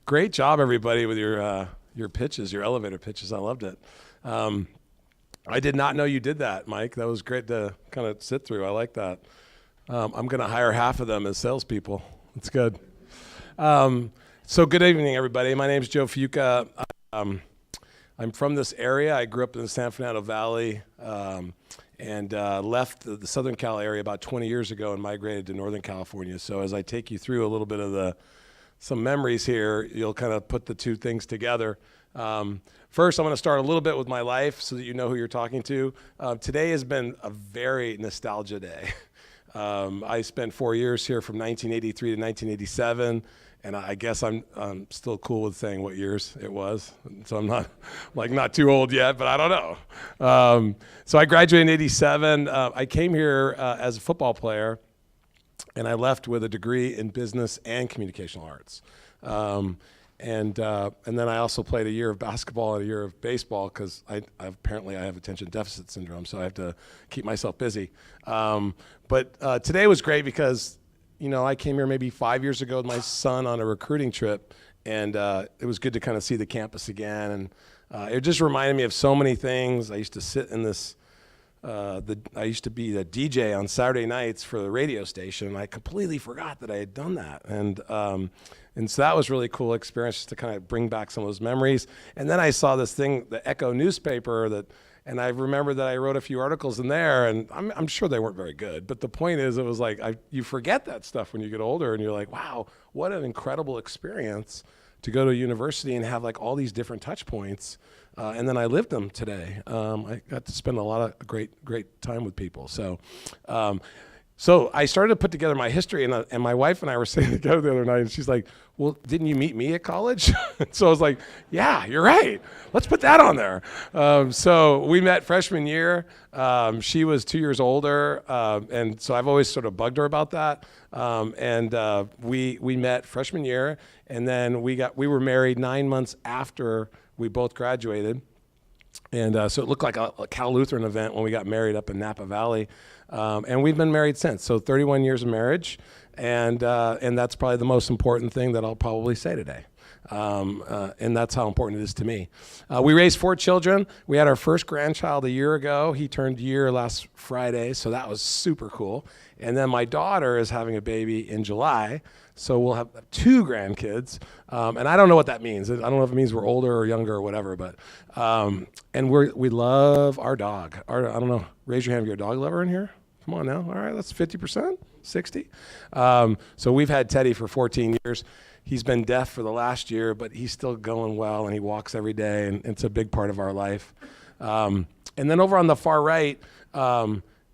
Great job, everybody, with your pitches, your elevator pitches. I loved it. I did not know you did that, Mike. That was great to kind of sit through. I like that. I'm going to hire half of them as salespeople. It's good. So good evening, everybody. My name is Joe Fuca. I'm from this area. I grew up in the San Fernando Valley and left the Southern Cal area about 20 years ago and migrated to Northern California. So as I take you through a little bit of some memories here, you'll kind of put the two things together. First, I'm going to start a little bit with my life so that you know who you're talking to. Today has been a very nostalgia day. I spent 4 years here from 1983 to 1987, and I guess I'm still cool with saying what years it was. So I'm not too old yet, but I don't know. So I graduated in 87. I came here as a football player, and I left with a degree in business and communicational arts. And then I also played a year of basketball and a year of baseball because apparently I have attention deficit syndrome, so I have to keep myself busy. But today was great because, I came here maybe 5 years ago with my son on a recruiting trip, and it was good to kind of see the campus again. And it just reminded me of so many things. I used to sit in this. I used to be the DJ on Saturday nights for the radio station, and I completely forgot that I had done that. And so that was really cool experience just to kind of bring back some of those memories. And then I saw this thing, the Echo newspaper, and I remember that I wrote a few articles in there, and I'm sure they weren't very good. But the point is, it was like you forget that stuff when you get older, and you're like, wow, what an incredible experience to go to a university and have like all these different touch points. And then I lived them today. I got to spend a lot of great time with people. So I started to put together my history, and my wife and I were sitting together the other night, and she's like, well, didn't you meet me at college? So I was like, yeah, you're right. Let's put that on there. So we met freshman year. She was 2 years older, and so I've always sort of bugged her about that. We met freshman year, and then we were married 9 months after we both graduated. And so it looked like a Cal Lutheran event when we got married up in Napa Valley. And we've been married since, so 31 years of marriage, and that's probably the most important thing that I'll probably say today. And that's how important it is to me. We raised 4 children. We had our first grandchild a year ago. He turned a year last Friday, so that was super cool. And then my daughter is having a baby in July, so we'll have 2 grandkids. And I don't know what that means. I don't know if it means we're older or younger or whatever, but and we love our dog. I don't know. Raise your hand if you're a dog lover in here. Come on now. All right, that's 50%, 60. So we've had Teddy for 14 years. He's been deaf for the last year, but he's still going well, and he walks every day, and it's a big part of our life. And then over on the far right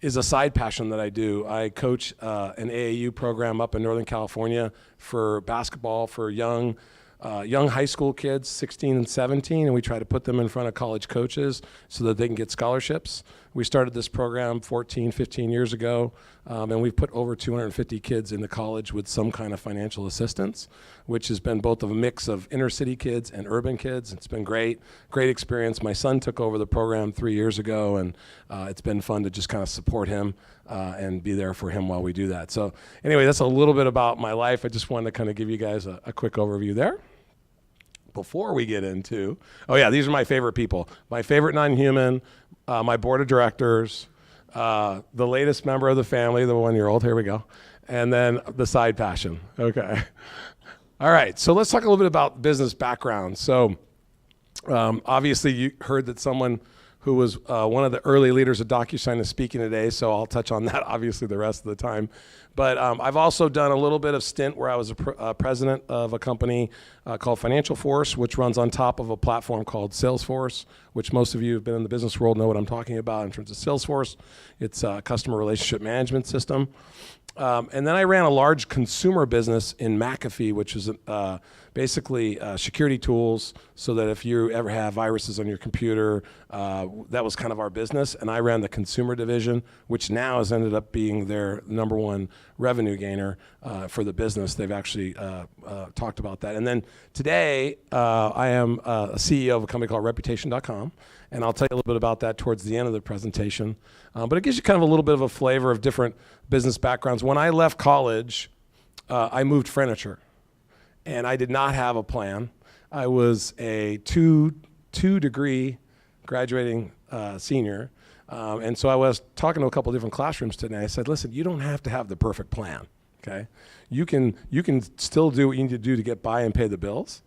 is a side passion that I do. I coach an AAU program up in Northern California for basketball for young high school kids, 16 and 17, and we try to put them in front of college coaches so that they can get scholarships. We started this program 14, 15 years ago, and we've put over 250 kids into college with some kind of financial assistance, which has been both a mix of inner city kids and urban kids. It's been great experience. My son took over the program 3 years ago, and it's been fun to just kind of support him and be there for him while we do that. So anyway, that's a little bit about my life. I just wanted to kind of give you guys a quick overview there. Before we get into, these are my favorite people. My favorite non-human, my board of directors, the latest member of the family, the 1-year-old, here we go, and then the side passion. Okay. All right, so let's talk a little bit about business background. So obviously you heard that someone who was one of the early leaders of DocuSign is speaking today, so I'll touch on that obviously the rest of the time. But I've also done a little bit of stint where I was a president of a company called FinancialForce, which runs on top of a platform called Salesforce, which most of you who've been in the business world know what I'm talking about in terms of Salesforce. It's a customer relationship management system. And then I ran a large consumer business in McAfee, which is basically security tools so that if you ever have viruses on your computer, that was kind of our business. And I ran the consumer division, which now has ended up being their #1 revenue gainer for the business. They've actually talked about that. And then today, I am a CEO of a company called Reputation.com. And I'll tell you a little bit about that towards the end of the presentation. But it gives you kind of a little bit of a flavor of different business backgrounds. When I left college, I moved furniture. and I did not have a plan. I was a two-degree graduating senior, and so I was talking to a couple different classrooms today. I said, listen, you don't have to have the perfect plan, okay? You can still do what you need to do to get by and pay the bills,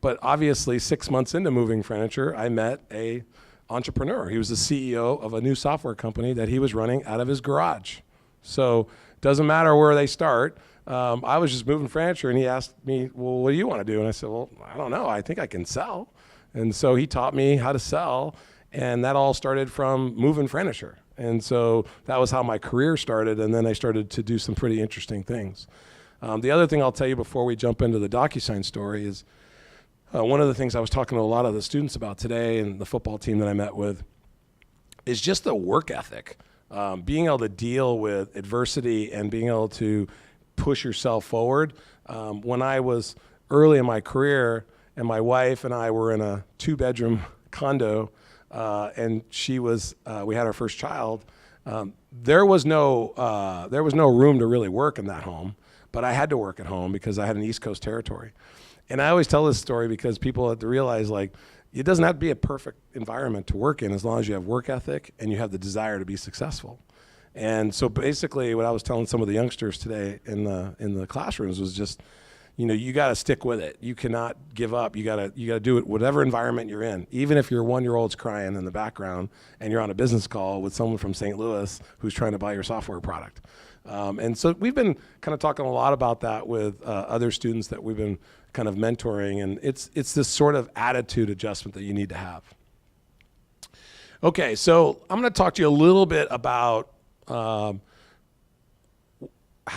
but obviously 6 months into moving furniture, I met a entrepreneur. He was the CEO of a new software company that he was running out of his garage. So doesn't matter where they start. I was just moving furniture, and he asked me, well, what do you want to do? And I said, well, I don't know. I think I can sell. And so he taught me how to sell, and that all started from moving furniture. And so that was how my career started, and then I started to do some pretty interesting things. The other thing I'll tell you before we jump into the DocuSign story is one of the things I was talking to a lot of the students about today and the football team that I met with is just the work ethic. Being able to deal with adversity and being able to push yourself forward. When I was early in my career and my wife and I were in a 2-bedroom condo and we had our first child, there was no room to really work in that home, but I had to work at home because I had an East Coast territory. And I always tell this story because people have to realize, like, it doesn't have to be a perfect environment to work in as long as you have work ethic and you have the desire to be successful. And so basically what I was telling some of the youngsters today in the classrooms was just, you got to stick with it. You cannot give up. You got to do it whatever environment you're in. Even if your 1-year-old's crying in the background and you're on a business call with someone from St. Louis who's trying to buy your software product. And so we've been kind of talking a lot about that with other students that we've been kind of mentoring, and it's this sort of attitude adjustment that you need to have. Okay, so I'm going to talk to you a little bit about how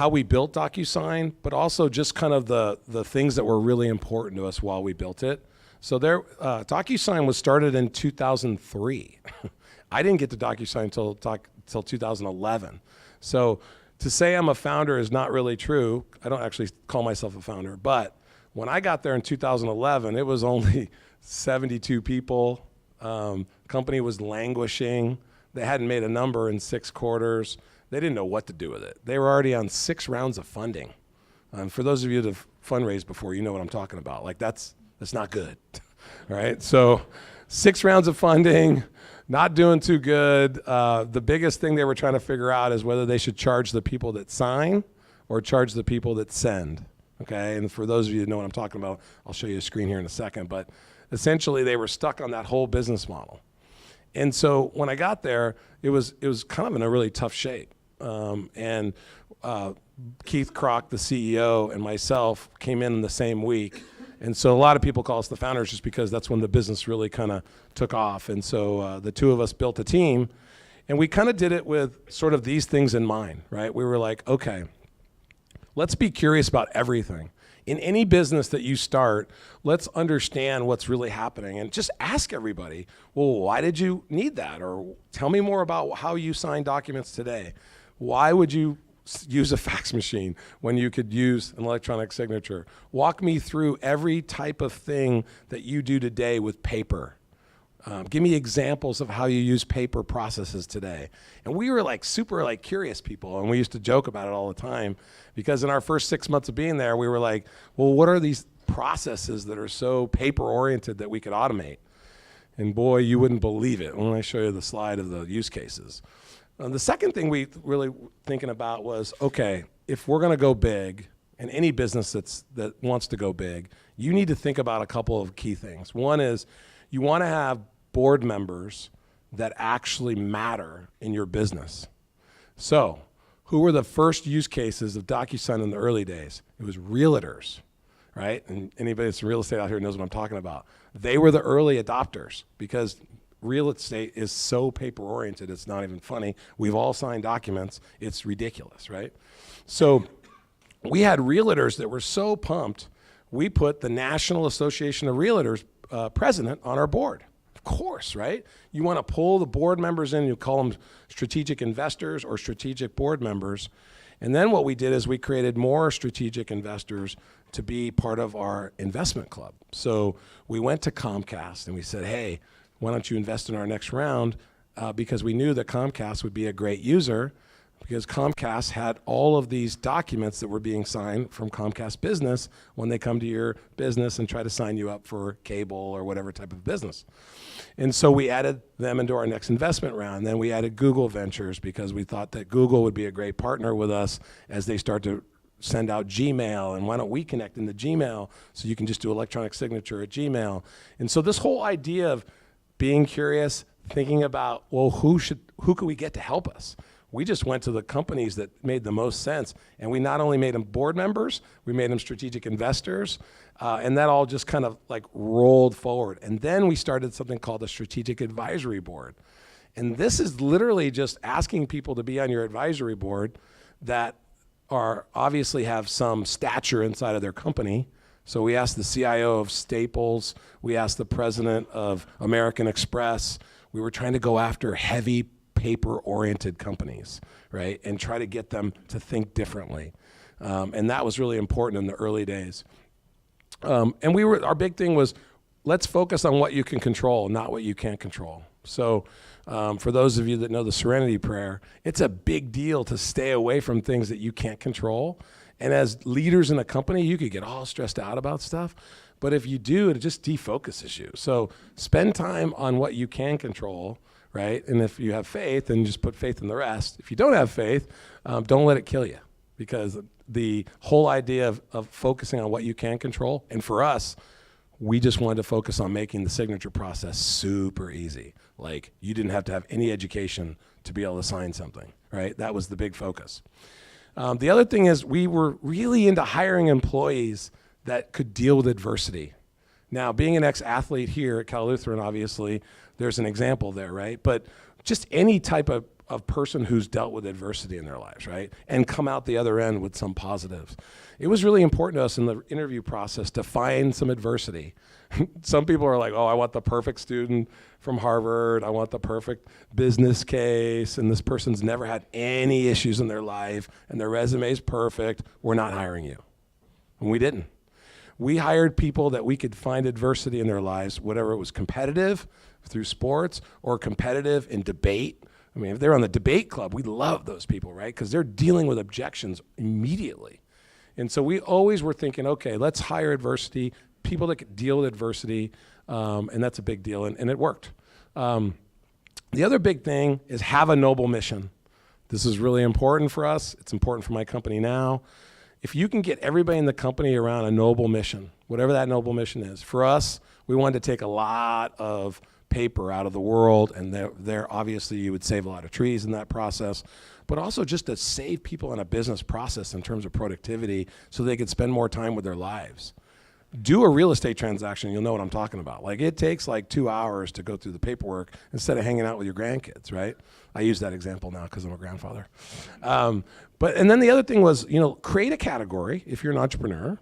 we built DocuSign, but also just kind of the things that were really important to us while we built it. So DocuSign was started in 2003. I didn't get to DocuSign until 2011. So to say I'm a founder is not really true. I don't actually call myself a founder, but when I got there in 2011, it was only 72 people. Company was languishing. They hadn't made a number in 6 quarters. They didn't know what to do with it. They were already on 6 rounds of funding. For those of you that have fundraised before, you know what I'm talking about. Like that's not good, right? So 6 rounds of funding, not doing too good. The biggest thing they were trying to figure out is whether they should charge the people that sign or charge the people that send. Okay, and for those of you that know what I'm talking about, I'll show you a screen here in a second, but essentially they were stuck on that whole business model. And so when I got there, it was kind of in a really tough shape. And Keith Kroc, the CEO, and myself came in the same week. And so a lot of people call us the founders just because that's when the business really kind of took off. And so the two of us built a team, and we kind of did it with sort of these things in mind, right? We were like, okay, let's be curious about everything. In any business that you start, let's understand what's really happening and just ask everybody, well, why did you need that? Or tell me more about how you sign documents today. Why would you use a fax machine when you could use an electronic signature? Walk me through every type of thing that you do today with paper. Give me examples of how you use paper processes today. And we were like super like curious people, and we used to joke about it all the time because in our first 6 months of being there, we were like, well, what are these processes that are so paper oriented that we could automate? And boy, you wouldn't believe it when I show you the slide of the use cases. The second thing we really thinking about was, okay, if we're gonna go big, and any business that wants to go big, you need to think about a couple of key things. One is you wanna have board members that actually matter in your business. So, who were the first use cases of DocuSign in the early days? It was realtors, right? And anybody that's in real estate out here knows what I'm talking about. They were the early adopters because real estate is so paper oriented, it's not even funny. We've all signed documents, it's ridiculous, right? So we had realtors that were so pumped, we put the National Association of Realtors president on our board. Of course, right? You want to pull the board members in, you call them strategic investors or strategic board members. And then what we did is we created more strategic investors to be part of our investment club. So we went to Comcast and we said, hey, why don't you invest in our next round? Because we knew that Comcast would be a great user, because Comcast had all of these documents that were being signed from Comcast Business when they come to your business and try to sign you up for cable or whatever type of business. And so we added them into our next investment round. Then we added Google Ventures because we thought that Google would be a great partner with us as they start to send out Gmail, and why don't we connect into Gmail so you can just do electronic signature at Gmail. And so this whole idea of being curious, thinking about, well, who could we get to help us? We just went to the companies that made the most sense, and we not only made them board members, we made them strategic investors, and that all just kind of like rolled forward. And then we started something called the Strategic Advisory Board. And this is literally just asking people to be on your advisory board that are obviously have some stature inside of their company. So we asked the CIO of Staples, we asked the president of American Express. We were trying to go after heavy paper-oriented companies, right? And try to get them to think differently. And that was really important in the early days. And our big thing was, let's focus on what you can control, not what you can't control. So for those of you that know the Serenity Prayer, it's a big deal to stay away from things that you can't control. And as leaders in a company, you could get all stressed out about stuff. But if you do, it just defocuses you. So spend time on what you can control, right? And if you have faith, then just put faith in the rest. If you don't have faith, don't let it kill you. Because the whole idea of focusing on what you can control, and for us, we just wanted to focus on making the signature process super easy. Like, you didn't have to have any education to be able to sign something, right? That was the big focus. The other thing is we were really into hiring employees that could deal with adversity. Now, being an ex-athlete here at Cal Lutheran, obviously, there's an example there, right? But just any type of person who's dealt with adversity in their lives, right? And come out the other end with some positives. It was really important to us in the interview process to find some adversity. Some people are like, oh, I want the perfect student from Harvard. I want the perfect business case. And this person's never had any issues in their life and their resume's perfect. We're not hiring you. And we didn't. We hired people that we could find adversity in their lives, whatever it was competitive through sports or competitive in debate. I mean, if they're on the debate club, we love those people, right? Because they're dealing with objections immediately. And so we always were thinking, okay, let's hire adversity, people that could deal with adversity, and that's a big deal, and it worked. The other big thing is have a noble mission. This is really important for us. It's important for my company now. If you can get everybody in the company around a noble mission, whatever that noble mission is, for us, we wanted to take a lot of paper out of the world, and there obviously you would save a lot of trees in that process, but also just to save people in a business process in terms of productivity so they could spend more time with their lives. Do a real estate transaction, you'll know what I'm talking about. Like, it takes like 2 hours to go through the paperwork instead of hanging out with your grandkids, right? I use that example now because I'm a grandfather. And then the other thing was, create a category if you're an entrepreneur.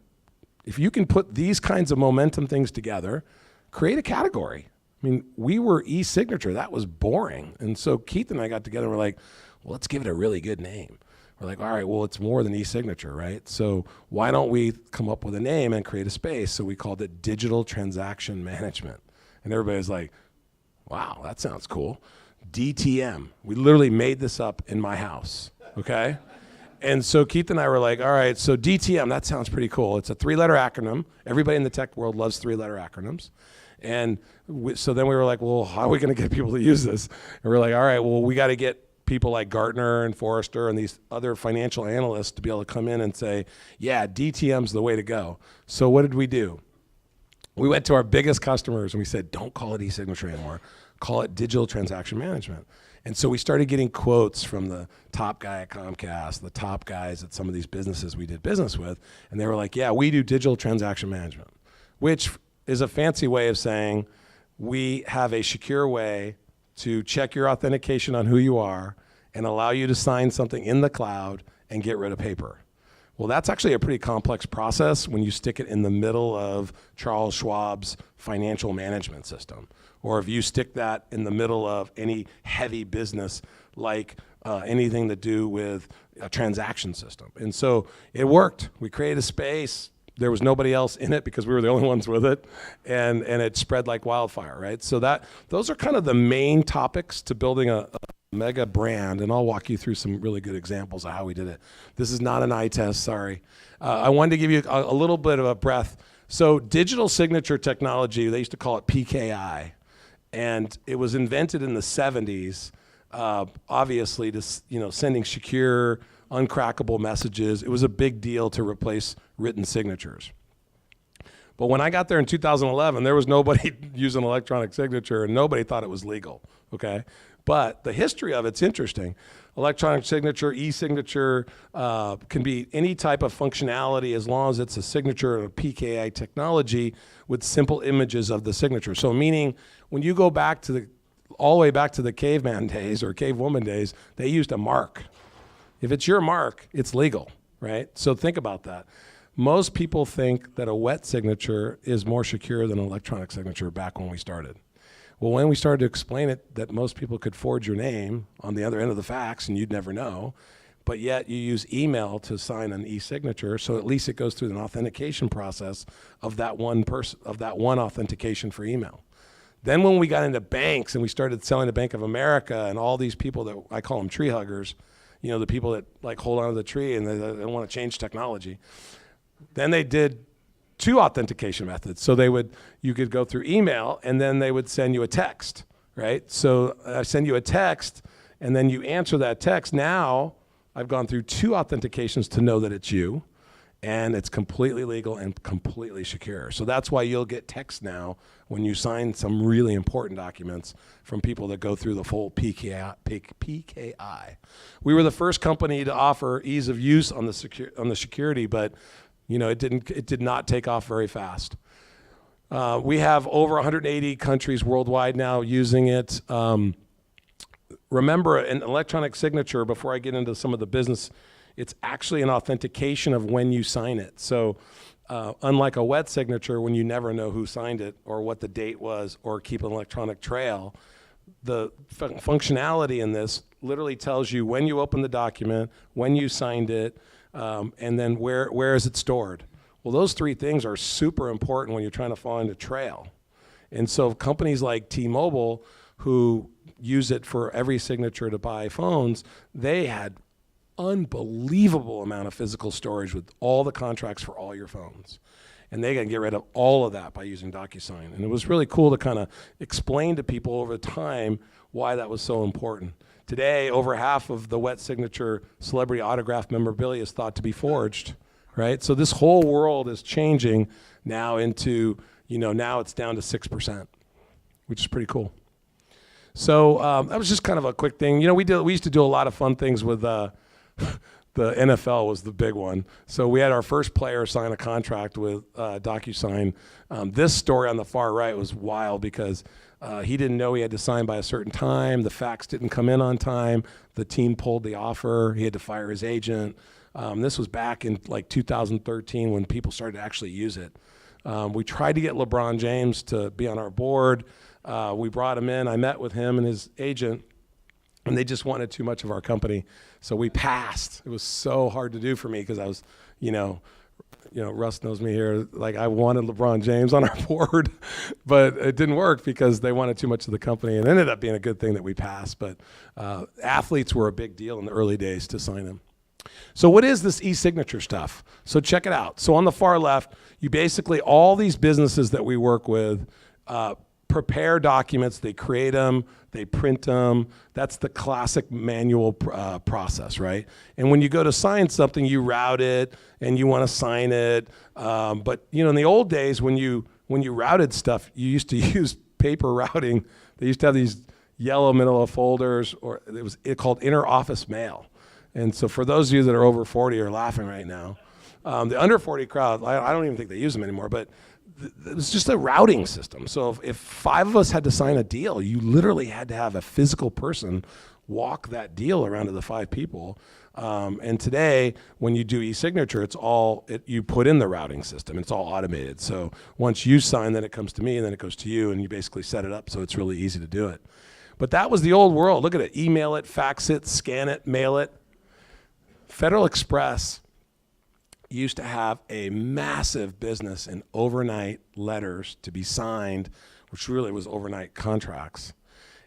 If you can put these kinds of momentum things together, create a category. I mean, we were eSignature. That was boring. And so Keith and I got together and we're like, well, let's give it a really good name. We're like, all right, well, it's more than eSignature, right? So why don't we come up with a name and create a space? So we called it Digital Transaction Management. And everybody's like, wow, that sounds cool. DTM. We literally made this up in my house, okay? And so Keith and I were like, all right, so DTM, that sounds pretty cool. It's a 3-letter acronym. Everybody in the tech world loves 3-letter acronyms. And so then we were like, well, how are we going to get people to use this? And we're like, all right, well, we got to get people like Gartner and Forrester and these other financial analysts to be able to come in and say, yeah, DTM's the way to go. So what did we do? We went to our biggest customers and we said, don't call it eSignature anymore. Call it Digital Transaction Management. And so we started getting quotes from the top guy at Comcast, the top guys at some of these businesses we did business with. And they were like, yeah, we do Digital Transaction Management, which is a fancy way of saying we have a secure way to check your authentication on who you are and allow you to sign something in the cloud and get rid of paper. Well, that's actually a pretty complex process when you stick it in the middle of Charles Schwab's financial management system. Or if you stick that in the middle of any heavy business like anything to do with a transaction system. And so it worked. We created a space. There was nobody else in it because we were the only ones with it, and it spread like wildfire, right? So those are kind of the main topics to building a mega brand, and I'll walk you through some really good examples of how we did it. This is not an eye test, sorry. I wanted to give you a little bit of a breath. So digital signature technology, they used to call it PKI, and it was invented in the 70s, obviously to, sending secure, uncrackable messages. It was a big deal to replace written signatures. But when I got there in 2011, there was nobody using electronic signature, and nobody thought it was legal, okay? But the history of it's interesting. Electronic signature, e-signature can be any type of functionality as long as it's a signature and a PKI technology with simple images of the signature. So meaning when you go back to all the way back to the caveman days or cavewoman days, they used a mark. If it's your mark, it's legal, right? So think about that. Most people think that a wet signature is more secure than an electronic signature back when we started. Well, when we started to explain it, that most people could forge your name on the other end of the fax and you'd never know, but yet you use email to sign an e-signature, so at least it goes through an authentication process of that one person, of that one authentication for email. Then when we got into banks and we started selling to Bank of America and all these people that I call them tree huggers, the people that like hold onto the tree and they want to change technology. Then they did 2 authentication methods. So you could go through email and then they would send you a text, right? So I send you a text and then you answer that text. Now I've gone through 2 authentications to know that it's you, and it's completely legal and completely secure. So that's why you'll get text now when you sign some really important documents from people that go through the full PKI. We were the first company to offer ease of use on the security, but it did not take off very fast. We have over 180 countries worldwide now using it. Remember, an electronic signature, before I get into some of the business, it's actually an authentication of when you sign it. So unlike a wet signature, when you never know who signed it or what the date was or keep an electronic trail, the functionality in this literally tells you when you open the document, when you signed it, and then where is it stored? Well, those 3 things are super important when you're trying to find a trail. And so companies like T-Mobile, who use it for every signature to buy phones, they had unbelievable amount of physical storage with all the contracts for all your phones. And they can get rid of all of that by using DocuSign. And it was really cool to kind of explain to people over time why that was so important. Today, over half of the wet signature celebrity autograph memorabilia is thought to be forged, right? So this whole world is changing now into, now it's down to 6%, which is pretty cool. So that was just kind of a quick thing. We used to do a lot of fun things with the NFL was the big one. So we had our first player sign a contract with DocuSign. This story on the far right was wild because he didn't know he had to sign by a certain time. The fax didn't come in on time. The team pulled the offer. He had to fire his agent. This was back in like 2013 when people started to actually use it. We tried to get LeBron James to be on our board. We brought him in. I met with him and his agent, and they just wanted too much of our company. So we passed. It was so hard to do for me because I was, Russ knows me here. Like I wanted LeBron James on our board, but it didn't work because they wanted too much of the company. And it ended up being a good thing that we passed. But athletes were a big deal in the early days to sign them. So what is this e-signature stuff? So check it out. So on the far left, you basically, all these businesses that we work with prepare documents, they create them, they print them. That's the classic manual process, right? And when you go to sign something, you route it and you want to sign it. But in the old days, when you routed stuff, you used to use paper routing. They used to have these yellow manila folders, or it called inter-office mail. And so for those of you that are over 40 are laughing right now. The under 40 crowd, I don't even think they use them anymore, but it was just a routing system. So if 5 of us had to sign a deal, you literally had to have a physical person walk that deal around to the 5 people. And today, when you do e-signature, you put in the routing system. It's all automated. So once you sign, then it comes to me, and then it goes to you, and you basically set it up so it's really easy to do it. But that was the old world. Look at it. Email it, fax it, scan it, mail it. Federal Express used to have a massive business in overnight letters to be signed, which really was overnight contracts.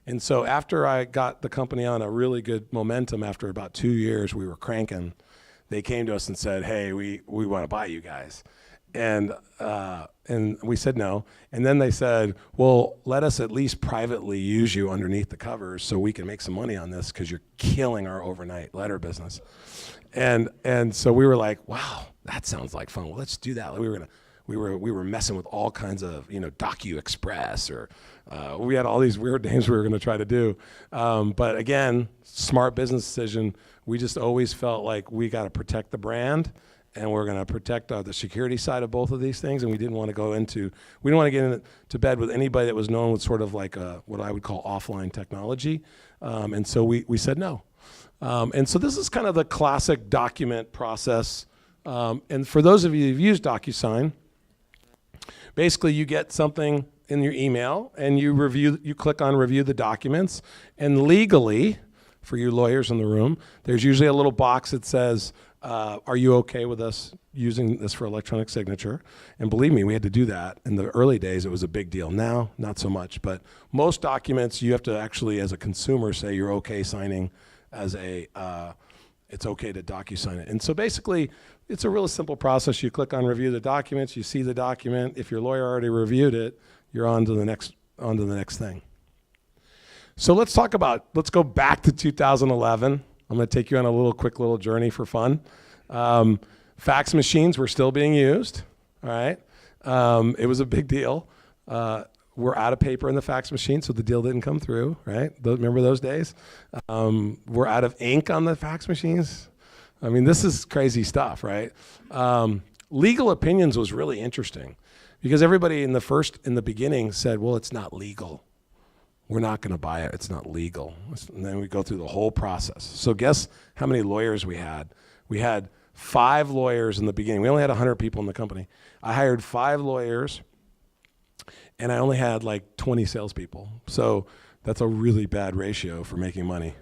And so after I got the company on a really good momentum, after about 2 years, we were cranking, they came to us and said, hey, we want to buy you guys. And we said no. And then they said, well, let us at least privately use you underneath the covers so we can make some money on this because you're killing our overnight letter business. And so we were like, wow, that sounds like fun. Well, let's do that. We were messing with all kinds of, DocuExpress, or we had all these weird names we were going to try to do. But again, smart business decision. We just always felt like we got to protect the brand, and we're going to protect the security side of both of these things. And we didn't want to we didn't want to get into bed with anybody that was known with sort of like what I would call offline technology. And so we said no. And so this is kind of the classic document process. And for those of you who've used DocuSign, basically you get something in your email and you click on review the documents, and legally, for you lawyers in the room, there's usually a little box that says, are you okay with us using this for electronic signature? And believe me, we had to do that. In the early days, it was a big deal. Now, not so much. But most documents, you have to actually, as a consumer, say you're okay signing as it's okay to DocuSign it. And so basically, it's a really simple process. You click on review the documents, you see the document. If your lawyer already reviewed it, you're on to the next thing. So let's go back to 2011. I'm going to take you on a quick little journey for fun. Fax machines were still being used, all right? It was a big deal. We're out of paper in the fax machine, so the deal didn't come through, right? Remember those days? We're out of ink on the fax machines. I mean, this is crazy stuff, right? Legal opinions was really interesting because everybody in the beginning said, well, it's not legal. We're not going to buy it. It's not legal. And then we go through the whole process. So guess how many lawyers we had? We had 5 lawyers in the beginning. We only had 100 people in the company. I hired 5 lawyers, and I only had like 20 salespeople. So that's a really bad ratio for making money.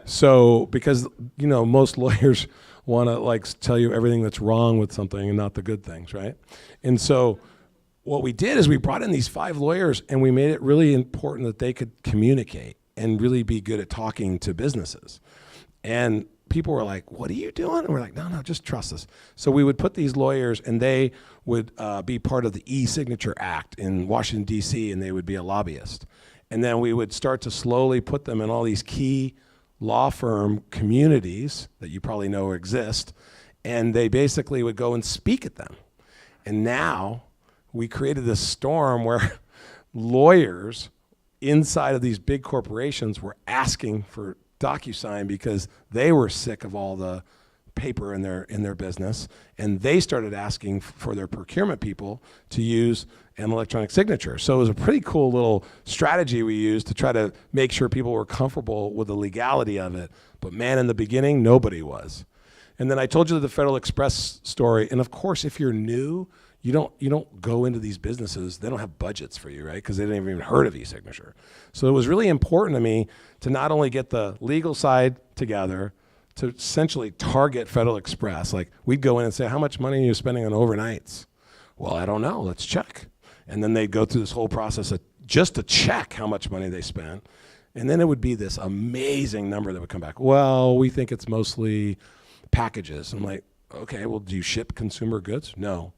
So because, most lawyers want to tell you everything that's wrong with something and not the good things, right? And so what we did is we brought in these 5 lawyers, and we made it really important that they could communicate and really be good at talking to businesses. And people were like, what are you doing? And we're like, no, just trust us. So we would put these lawyers, and they would be part of the eSignature Act in Washington, D.C., and they would be a lobbyist. And then we would start to slowly put them in all these key law firm communities that you probably know exist, and they basically would go and speak at them. And now we created this storm where lawyers inside of these big corporations were asking for DocuSign because they were sick of all the paper in their business, and they started asking for their procurement people to use an electronic signature. So it was a pretty cool little strategy we used to try to make sure people were comfortable with the legality of it. But man, in the beginning, nobody was. And then I told you the Federal Express story, and of course, if you're new, you don't go into these businesses. They don't have budgets for you, right? Because they didn't even heard of eSignature. So it was really important to me to not only get the legal side together, to essentially target Federal Express. Like we'd go in and say, how much money are you spending on overnights? Well, I don't know, let's check. And then they'd go through this whole process just to check how much money they spent. And then it would be this amazing number that would come back. Well, we think it's mostly packages. I'm like, okay, well, do you ship consumer goods? No.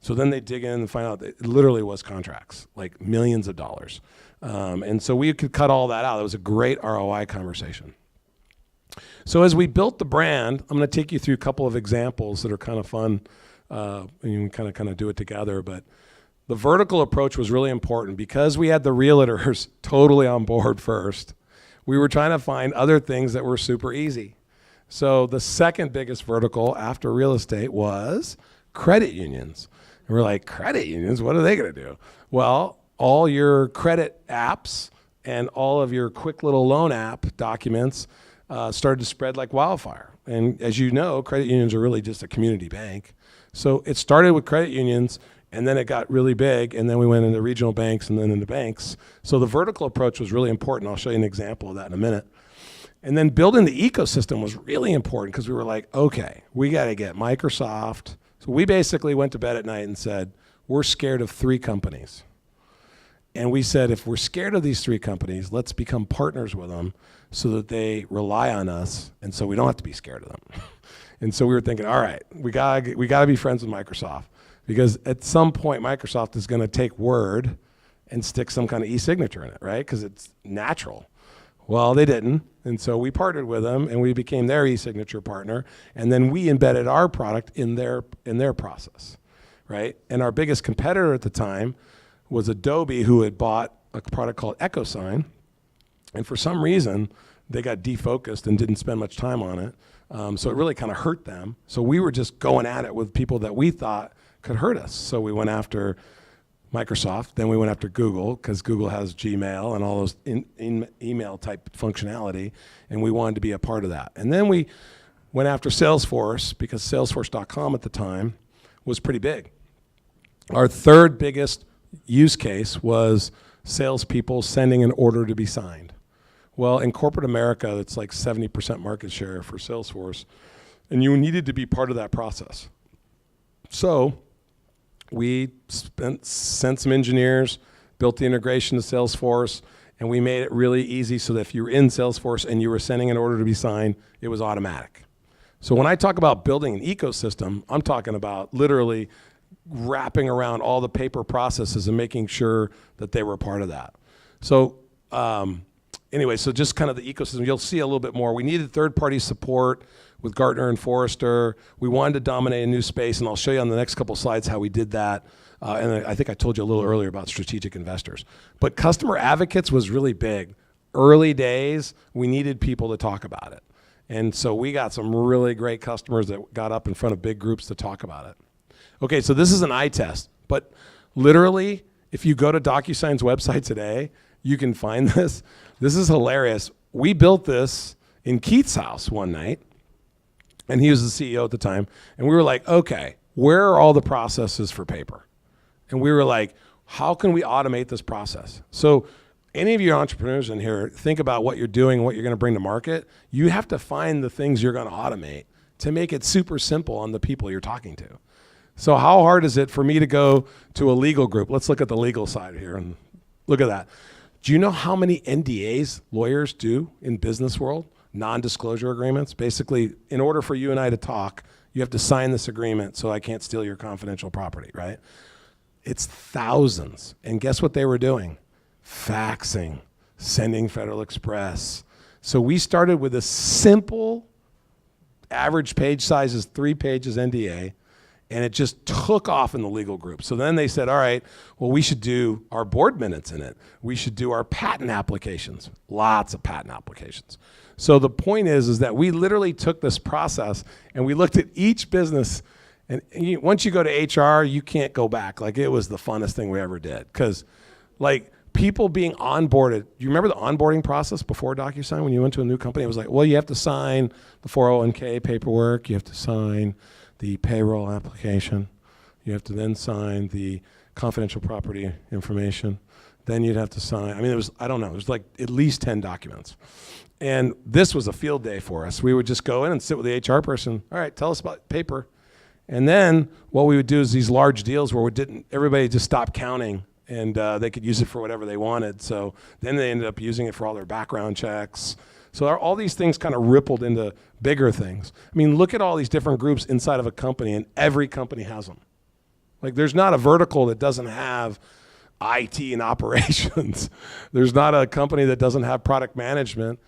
So then they dig in and find out that it literally was contracts, like millions of dollars. And so we could cut all that out. It was a great ROI conversation. So as we built the brand, I'm going to take you through a couple of examples that are kind of fun. And you can kind of do it together. But the vertical approach was really important because we had the realtors totally on board first. We were trying to find other things that were super easy. So the second biggest vertical after real estate was credit unions. And we're like, credit unions, what are they going to do? Well, all your credit apps and all of your quick little loan app documents started to spread like wildfire. And as you know, credit unions are really just a community bank. So it started with credit unions, and then it got really big, and then we went into regional banks and then into banks. So the vertical approach was really important. I'll show you an example of that in a minute. And then building the ecosystem was really important because we were like, okay, we got to get Microsoft. So we basically went to bed at night and said, we're scared of 3 companies. And we said, if we're scared of these three companies, let's become partners with them so that they rely on us, and so we don't have to be scared of them. And so we were thinking, all right, we gotta be friends with Microsoft, because at some point Microsoft is going to take Word and stick some kind of eSignature in it, right? Because it's natural. Well, they didn't, and so we partnered with them, and we became their eSignature partner, and then we embedded our product in their process, right? And our biggest competitor at the time was Adobe, who had bought a product called DocuSign, and for some reason they got defocused and didn't spend much time on it, so it really kind of hurt them. So we were just going at it with people that we thought could hurt us. So we went after Microsoft, then we went after Google, because Google has Gmail and all those email type functionality, and we wanted to be a part of that. And then we went after Salesforce, because Salesforce.com at the time was pretty big. Our third biggest use case was salespeople sending an order to be signed. Well, in corporate America, it's like 70% market share for Salesforce, and you needed to be part of that process. So we sent some engineers, built the integration to Salesforce, and we made it really easy so that if you were in Salesforce and you were sending an order to be signed, it was automatic. So when I talk about building an ecosystem, I'm talking about literally wrapping around all the paper processes and making sure that they were a part of that. So anyway, so just kind of the ecosystem, you'll see a little bit more. We needed third-party support with Gartner and Forrester. We wanted to dominate a new space, and I'll show you on the next couple slides how we did that. And I think I told you a little earlier about strategic investors. But customer advocates was really big. Early days, we needed people to talk about it. And so we got some really great customers that got up in front of big groups to talk about it. Okay, so this is an eye test, but literally, if you go to DocuSign's website today, you can find this. This is hilarious. We built this in Keith's house one night, and he was the CEO at the time, and we were like, okay, where are all the processes for paper? And we were like, how can we automate this process? So any of you entrepreneurs in here, think about what you're doing, what you're gonna bring to market. You have to find the things you're gonna automate to make it super simple on the people you're talking to. So how hard is it for me to go to a legal group? Let's look at the legal side here and look at that. Do you know how many NDAs lawyers do in business world? Non-disclosure agreements. Basically, in order for you and I to talk, you have to sign this agreement so I can't steal your confidential property, right? It's thousands. And guess what they were doing? Faxing, sending Federal Express. So we started with a simple, average page size is 3 pages NDA, and it just took off in the legal group. So then they said, all right, well, we should do our board minutes in it. We should do our patent applications, lots of patent applications. So the point is that we literally took this process and we looked at each business, and once you go to HR, you can't go back. Like, it was the funnest thing we ever did. Because like, people being onboarded, you remember the onboarding process before DocuSign when you went to a new company? It was like, well, you have to sign the 401k paperwork, you have to sign the payroll application. You have to then sign the confidential property information. Then you'd have to sign, I mean, it was, I don't know, it was like at least 10 documents. And this was a field day for us. We would just go in and sit with the HR person. All right, tell us about paper. And then what we would do is these large deals where everybody just stopped counting, and they could use it for whatever they wanted. So then they ended up using it for all their background checks. So all these things kind of rippled into bigger things. I mean, look at all these different groups inside of a company, and every company has them. Like, there's not a vertical that doesn't have IT and operations. There's not a company that doesn't have product management.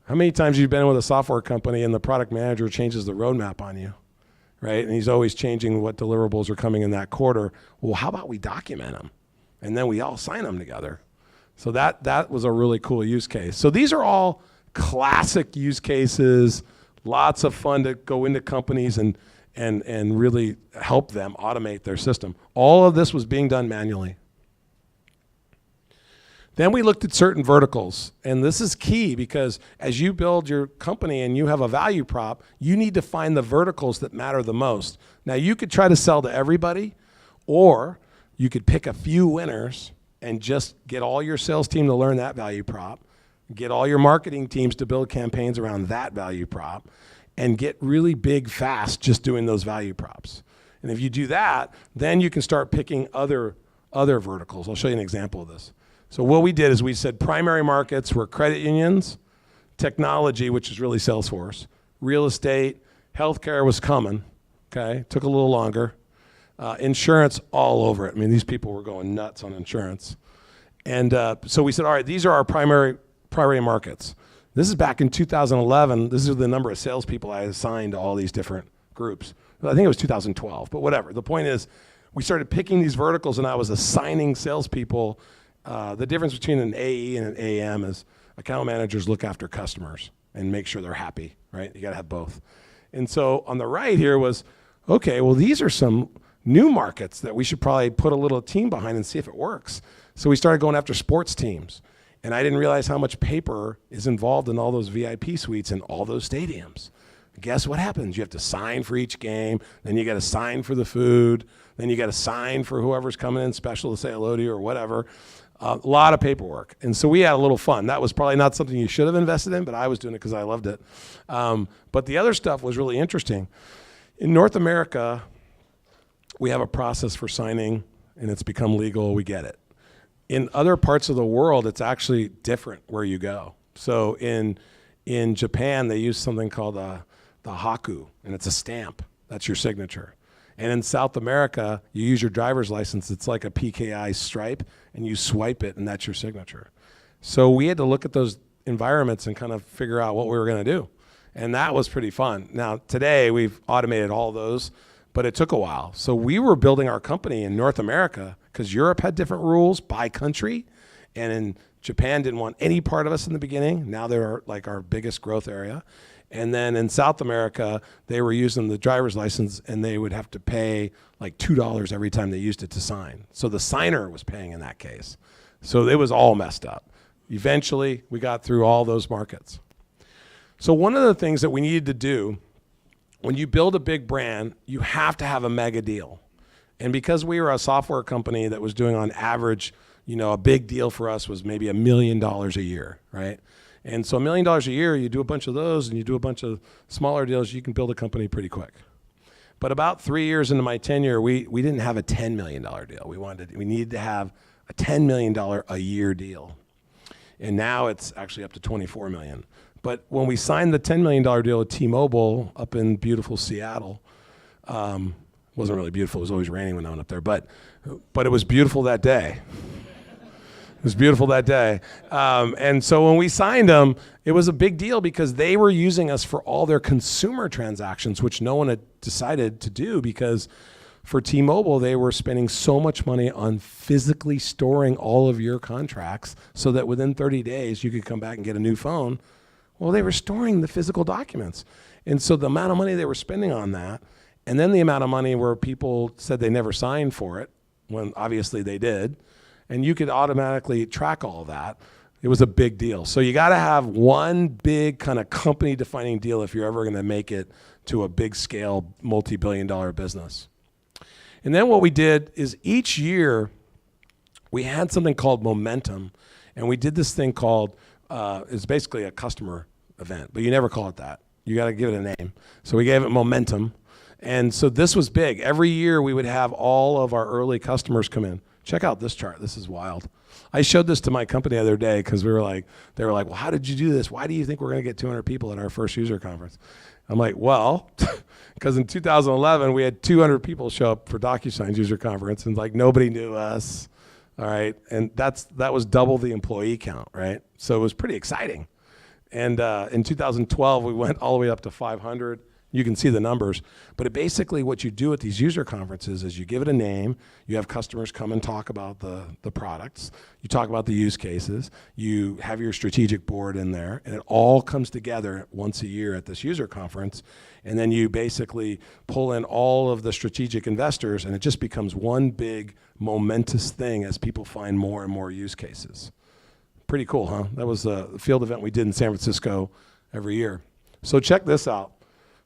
How many times have you been with a software company and the product manager changes the roadmap on you, right? And he's always changing what deliverables are coming in that quarter. Well, how about we document them? And then we all sign them together. So that was a really cool use case. So these are all classic use cases, lots of fun to go into companies and really help them automate their system. All of this was being done manually. Then we looked at certain verticals, and this is key because as you build your company and you have a value prop, you need to find the verticals that matter the most. Now, you could try to sell to everybody, or you could pick a few winners and just get all your sales team to learn that value prop, get all your marketing teams to build campaigns around that value prop, and get really big fast just doing those value props. And if you do that, then you can start picking other other verticals. I'll show you an example of this. So what we did is we said primary markets were credit unions, technology, which is really Salesforce, real estate, healthcare was coming, okay? Took a little longer. Insurance all over it. I mean, these people were going nuts on insurance. And so we said, all right, these are our priority markets. This is back in 2011. This is the number of salespeople I assigned to all these different groups. I think it was 2012, but whatever. The point is, we started picking these verticals, and I was assigning salespeople. The difference between an AE and an AM is account managers look after customers and make sure they're happy, right? You got to have both. And so on the right here was, okay, well, these are some new markets that we should probably put a little team behind and see if it works. So we started going after sports teams. And I didn't realize how much paper is involved in all those VIP suites in all those stadiums. Guess what happens? You have to sign for each game, then you got to sign for the food, then you got to sign for whoever's coming in special to say hello to you or whatever. A lot of paperwork. And so we had a little fun. That was probably not something you should have invested in, but I was doing it because I loved it. But the other stuff was really interesting. In North America, we have a process for signing, and it's become legal. We get it. In other parts of the world, it's actually different where you go. So in Japan, they use something called the haku, and it's a stamp. That's your signature. And in South America, you use your driver's license. It's like a PKI stripe, and you swipe it, and that's your signature. So we had to look at those environments and kind of figure out what we were going to do. And that was pretty fun. Now, today, we've automated all those, but it took a while. So we were building our company in North America because Europe had different rules by country, and in Japan didn't want any part of us in the beginning. Now they're like our biggest growth area. And then in South America, they were using the driver's license, and they would have to pay like $2 every time they used it to sign. So the signer was paying in that case. So it was all messed up. Eventually, we got through all those markets. So one of the things that we needed to do, when you build a big brand, you have to have a mega deal. And because we were a software company that was doing on average, a big deal for us was maybe $1 million a year, right? And so $1 million a year, you do a bunch of those and you do a bunch of smaller deals, you can build a company pretty quick. But about 3 years into my tenure, we didn't have a $10 million deal. We needed to have a $10 million a year deal. And now it's actually up to $24 million. But when we signed the $10 million deal with T-Mobile up in beautiful Seattle, wasn't really beautiful, it was always raining when I went up there, but it was beautiful that day. It was beautiful that day. And so when we signed them, it was a big deal because they were using us for all their consumer transactions, which no one had decided to do because for T-Mobile, they were spending so much money on physically storing all of your contracts so that within 30 days you could come back and get a new phone. Well, they were storing the physical documents. And so the amount of money they were spending on that, and then the amount of money where people said they never signed for it, when obviously they did, and you could automatically track all of that. It was a big deal. So you got to have one big kind of company-defining deal if you're ever going to make it to a big-scale, multi-billion-dollar business. And then what we did is each year we had something called momentum, and we did this thing called, it's basically a customer event, but you never call it that. You got to give it a name. So we gave it momentum. And so this was big. Every year we would have all of our early customers come in. Check out this chart. This is wild. I showed this to my company the other day because they were like, well, how did you do this? Why do you think we're going to get 200 people at our first user conference? I'm like, well, because in 2011 we had 200 people show up for DocuSign's user conference, and like nobody knew us. All right, and that was double the employee count, right? So it was pretty exciting. And in 2012 we went all the way up to 500. You can see the numbers, but basically what you do at these user conferences is you give it a name, you have customers come and talk about the products, you talk about the use cases, you have your strategic board in there, and it all comes together once a year at this user conference, and then you basically pull in all of the strategic investors, and it just becomes one big momentous thing as people find more and more use cases. Pretty cool, huh? That was a field event we did in San Francisco every year. So check this out.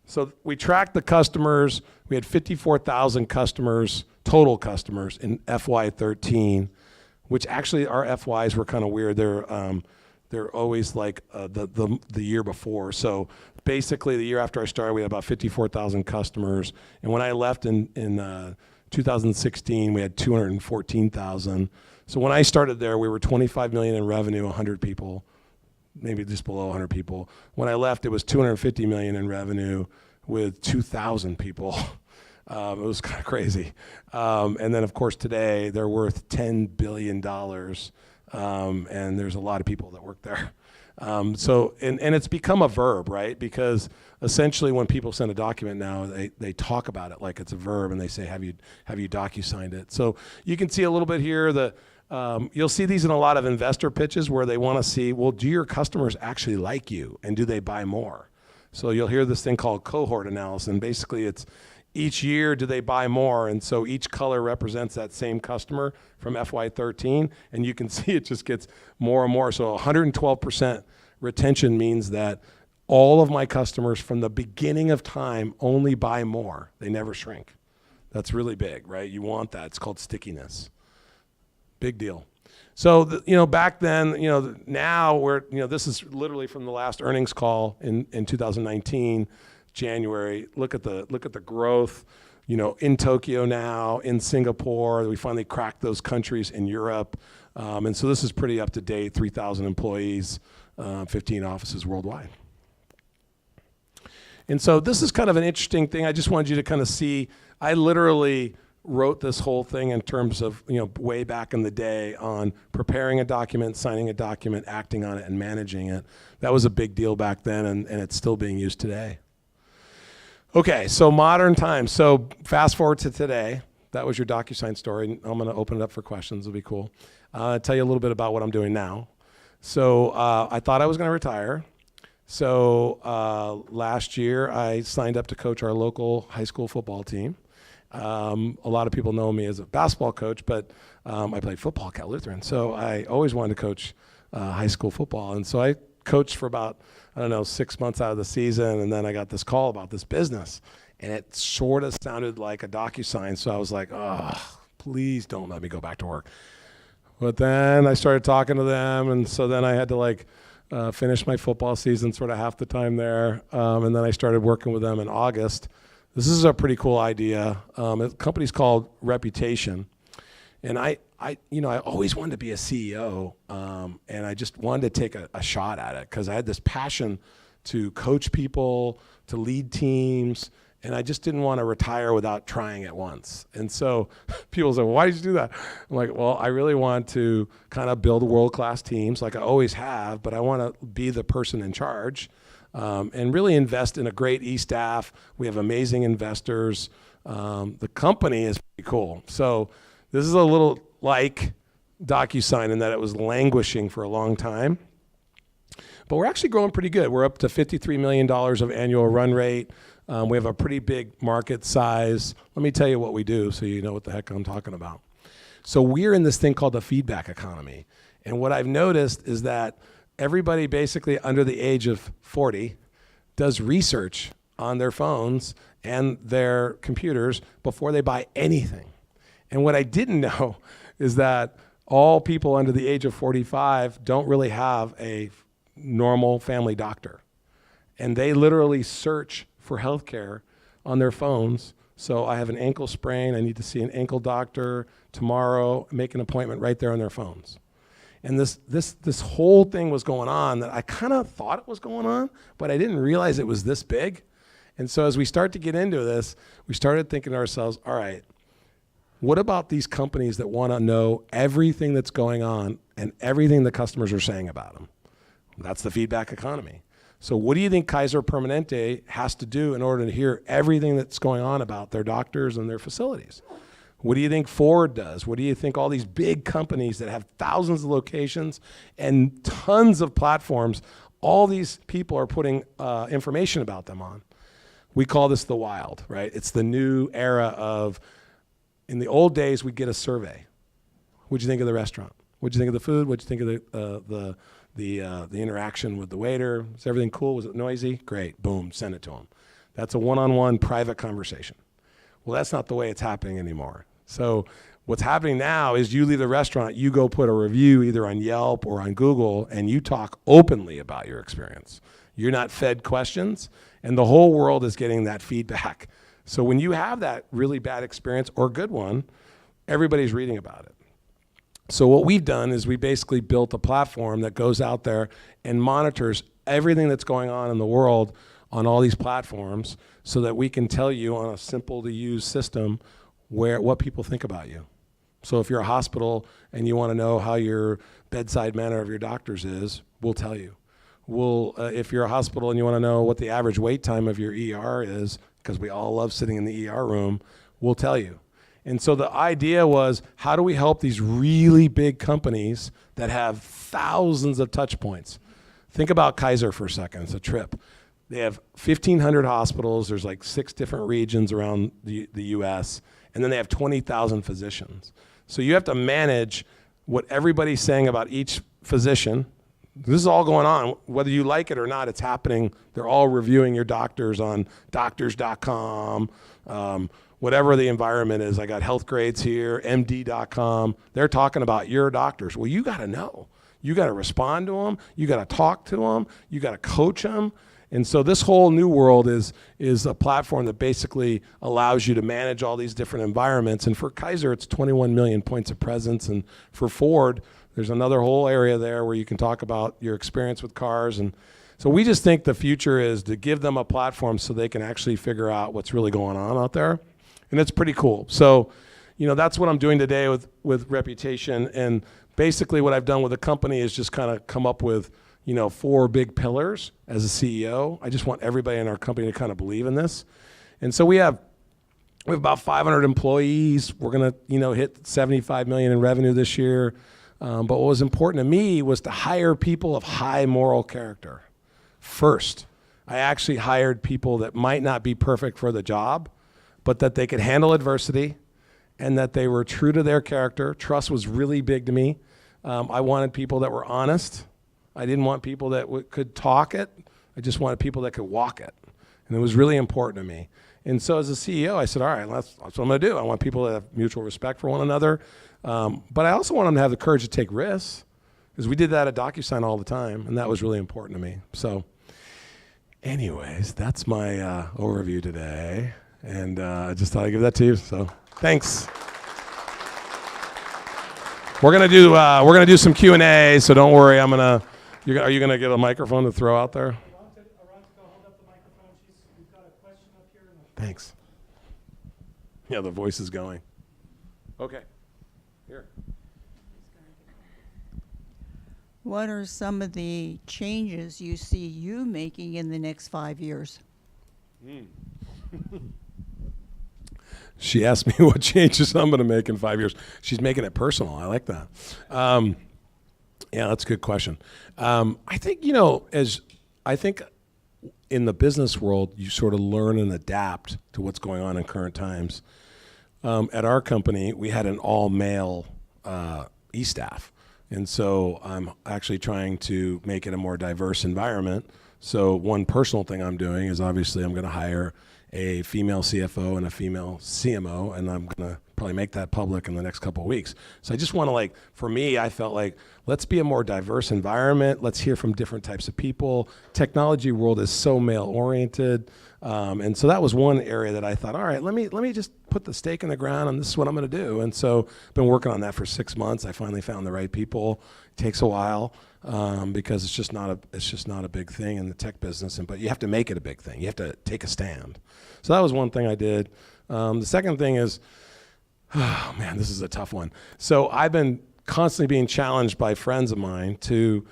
So we tracked the customers. We had 54,000 customers, total customers in FY13, which actually our FYs were kind of weird. They're always like the year before. So basically the year after I started, we had about 54,000 customers. And when I left in 2016, we had 214,000. So when I started there, we were 25 million in revenue, 100 people, maybe just below 100 people. When I left, it was 250 million in revenue with 2,000 people. It was kind of crazy. And then, of course, today they're worth $10 billion, and there's a lot of people that work there. So it's become a verb, right? Because essentially when people send a document now, they talk about it like it's a verb, and they say, have you DocuSigned it? So you can see a little bit here that you'll see these in a lot of investor pitches where they want to see, well, do your customers actually like you, and do they buy more? So you'll hear this thing called cohort analysis, and basically it's each year, do they buy more? And so each color represents that same customer from FY13, and you can see it just gets more and more. So 112% retention means that all of my customers from the beginning of time only buy more. They never shrink. That's really big, right? You want that. It's called stickiness. Big deal. So, back then, now this is literally from the last earnings call in 2019. January, look at the growth, in Tokyo now, in Singapore. We finally cracked those countries in Europe. And so this is pretty up to date, 3,000 employees, 15 offices worldwide. And so this is kind of an interesting thing. I just wanted you to kind of see, I literally wrote this whole thing in terms of, way back in the day on preparing a document, signing a document, acting on it, and managing it. That was a big deal back then, and it's still being used today. Okay, so modern times. So fast forward to today. That was your DocuSign story. I'm going to open it up for questions. It'll be cool. I'll tell you a little bit about what I'm doing now. So I thought I was going to retire. So last year, I signed up to coach our local high school football team. A lot of people know me as a basketball coach, but I played football at Cal Lutheran. So I always wanted to coach high school football. And so I coached for about 6 months out of the season, and then I got this call about this business, and it sort of sounded like a DocuSign, so I was like, oh, please don't let me go back to work. But then I started talking to them, and so then I had to finish my football season sort of half the time there, and then I started working with them in August. This is a pretty cool idea. The company's called Reputation, and I always wanted to be a CEO, and I just wanted to take a shot at it because I had this passion to coach people, to lead teams, and I just didn't want to retire without trying it once. And so people say, well, why did you do that? I'm like, well, I really want to kind of build world-class teams like I always have, but I want to be the person in charge and really invest in a great e-staff. We have amazing investors. The company is pretty cool. So this is a little like DocuSign in that it was languishing for a long time. But we're actually growing pretty good. We're up to $53 million of annual run rate. We have a pretty big market size. Let me tell you what we do so you know what the heck I'm talking about. So we're in this thing called the feedback economy. And what I've noticed is that everybody basically under the age of 40 does research on their phones and their computers before they buy anything. And what I didn't know is that all people under the age of 45 don't really have a normal family doctor. And they literally search for healthcare on their phones. So I have an ankle sprain, I need to see an ankle doctor tomorrow, make an appointment right there on their phones. And this whole thing was going on that I kind of thought it was going on, but I didn't realize it was this big. And so as we start to get into this, we started thinking to ourselves, all right, what about these companies that want to know everything that's going on and everything the customers are saying about them? That's the feedback economy. So what do you think Kaiser Permanente has to do in order to hear everything that's going on about their doctors and their facilities? What do you think Ford does? What do you think all these big companies that have thousands of locations and tons of platforms, all these people are putting information about them on? We call this the wild, right? It's the new era of, in the old days, we'd get a survey. What'd you think of the restaurant? What'd you think of the food? What'd you think of the interaction with the waiter? Was everything cool? Was it noisy? Great, boom, send it to them. That's a one-on-one private conversation. Well, that's not the way it's happening anymore. So what's happening now is you leave the restaurant, you go put a review either on Yelp or on Google, and you talk openly about your experience. You're not fed questions, and the whole world is getting that feedback So when you have that really bad experience or good one, everybody's reading about it. So what we've done is we basically built a platform that goes out there and monitors everything that's going on in the world on all these platforms so that we can tell you on a simple to use system what people think about you. So if you're a hospital and you want to know how your bedside manner of your doctors is, we'll tell you. If you're a hospital and you want to know what the average wait time of your ER is, because we all love sitting in the ER room, we'll tell you. And so the idea was, how do we help these really big companies that have thousands of touch points? Think about Kaiser for a second. It's a trip. They have 1,500 hospitals. There's like 6 different regions around the US. And then they have 20,000 physicians. So you have to manage what everybody's saying about each physician. This is all going on. Whether you like it or not, it's happening. They're all reviewing your doctors on doctors.com, whatever the environment is. I got health grades here, md.com. They're talking about your doctors. Well, you got to know. You got to respond to them. You got to talk to them. You got to coach them. And so this whole new world is a platform that basically allows you to manage all these different environments. And for Kaiser, it's 21 million points of presence. And for Ford, there's another whole area there where you can talk about your experience with cars. And so we just think the future is to give them a platform so they can actually figure out what's really going on out there. And it's pretty cool. So, that's what I'm doing today with Reputation. And basically what I've done with the company is just kind of come up with 4 big pillars as a CEO. I just want everybody in our company to kind of believe in this. And so we have about 500 employees. We're going to, hit 75 million in revenue this year. But what was important to me was to hire people of high moral character. First, I actually hired people that might not be perfect for the job, but that they could handle adversity and that they were true to their character. Trust was really big to me. I wanted people that were honest. I didn't want people that could talk it. I just wanted people that could walk it. And it was really important to me. And so as a CEO, I said, all right, that's what I'm going to do. I want people to have mutual respect for one another. But I also want them to have the courage to take risks, because we did that at DocuSign all the time, and that was really important to me. So anyways, that's my overview today. And I just thought I'd give that to you. So thanks. We're gonna do some Q&A, so don't worry. Are you gonna get a microphone to throw out there? Thanks. Yeah, the voice is going. Okay. Here. What are some of the changes you see you making in the next 5 years? She asked me what changes I'm going to make in 5 years. She's making it personal. I like that. Yeah, that's a good question. I think, I think in the business world, you sort of learn and adapt to what's going on in current times. At our company, we had an all-male e-staff. And so I'm actually trying to make it a more diverse environment. So one personal thing I'm doing is obviously I'm going to hire a female CFO and a female CMO, and I'm going to probably make that public in the next couple of weeks. So I just want to, for me, I felt like, let's be a more diverse environment. Let's hear from different types of people. Technology world is so male-oriented. And so that was one area that I thought, all right, let me just put the stake in the ground, and this is what I'm going to do. And so I've been working on that for 6 months. I finally found the right people. It takes a while because it's just not a big thing in the tech business. But you have to make it a big thing. You have to take a stand. So that was one thing I did. The second thing is, oh man, this is a tough one. So I've been constantly being challenged by friends of mine to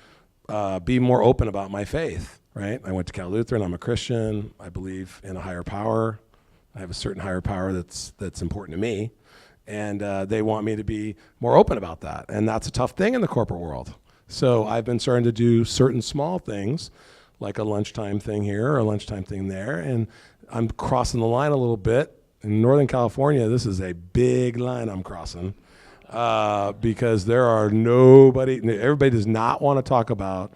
be more open about my faith. Right? I went to Cal Lutheran. I'm a Christian. I believe in a higher power. I have a certain higher power that's important to me, and they want me to be more open about that. And that's a tough thing in the corporate world. So I've been starting to do certain small things, like a lunchtime thing here or a lunchtime thing there, and I'm crossing the line a little bit. In Northern California, this is a big line I'm crossing because everybody does not want to talk about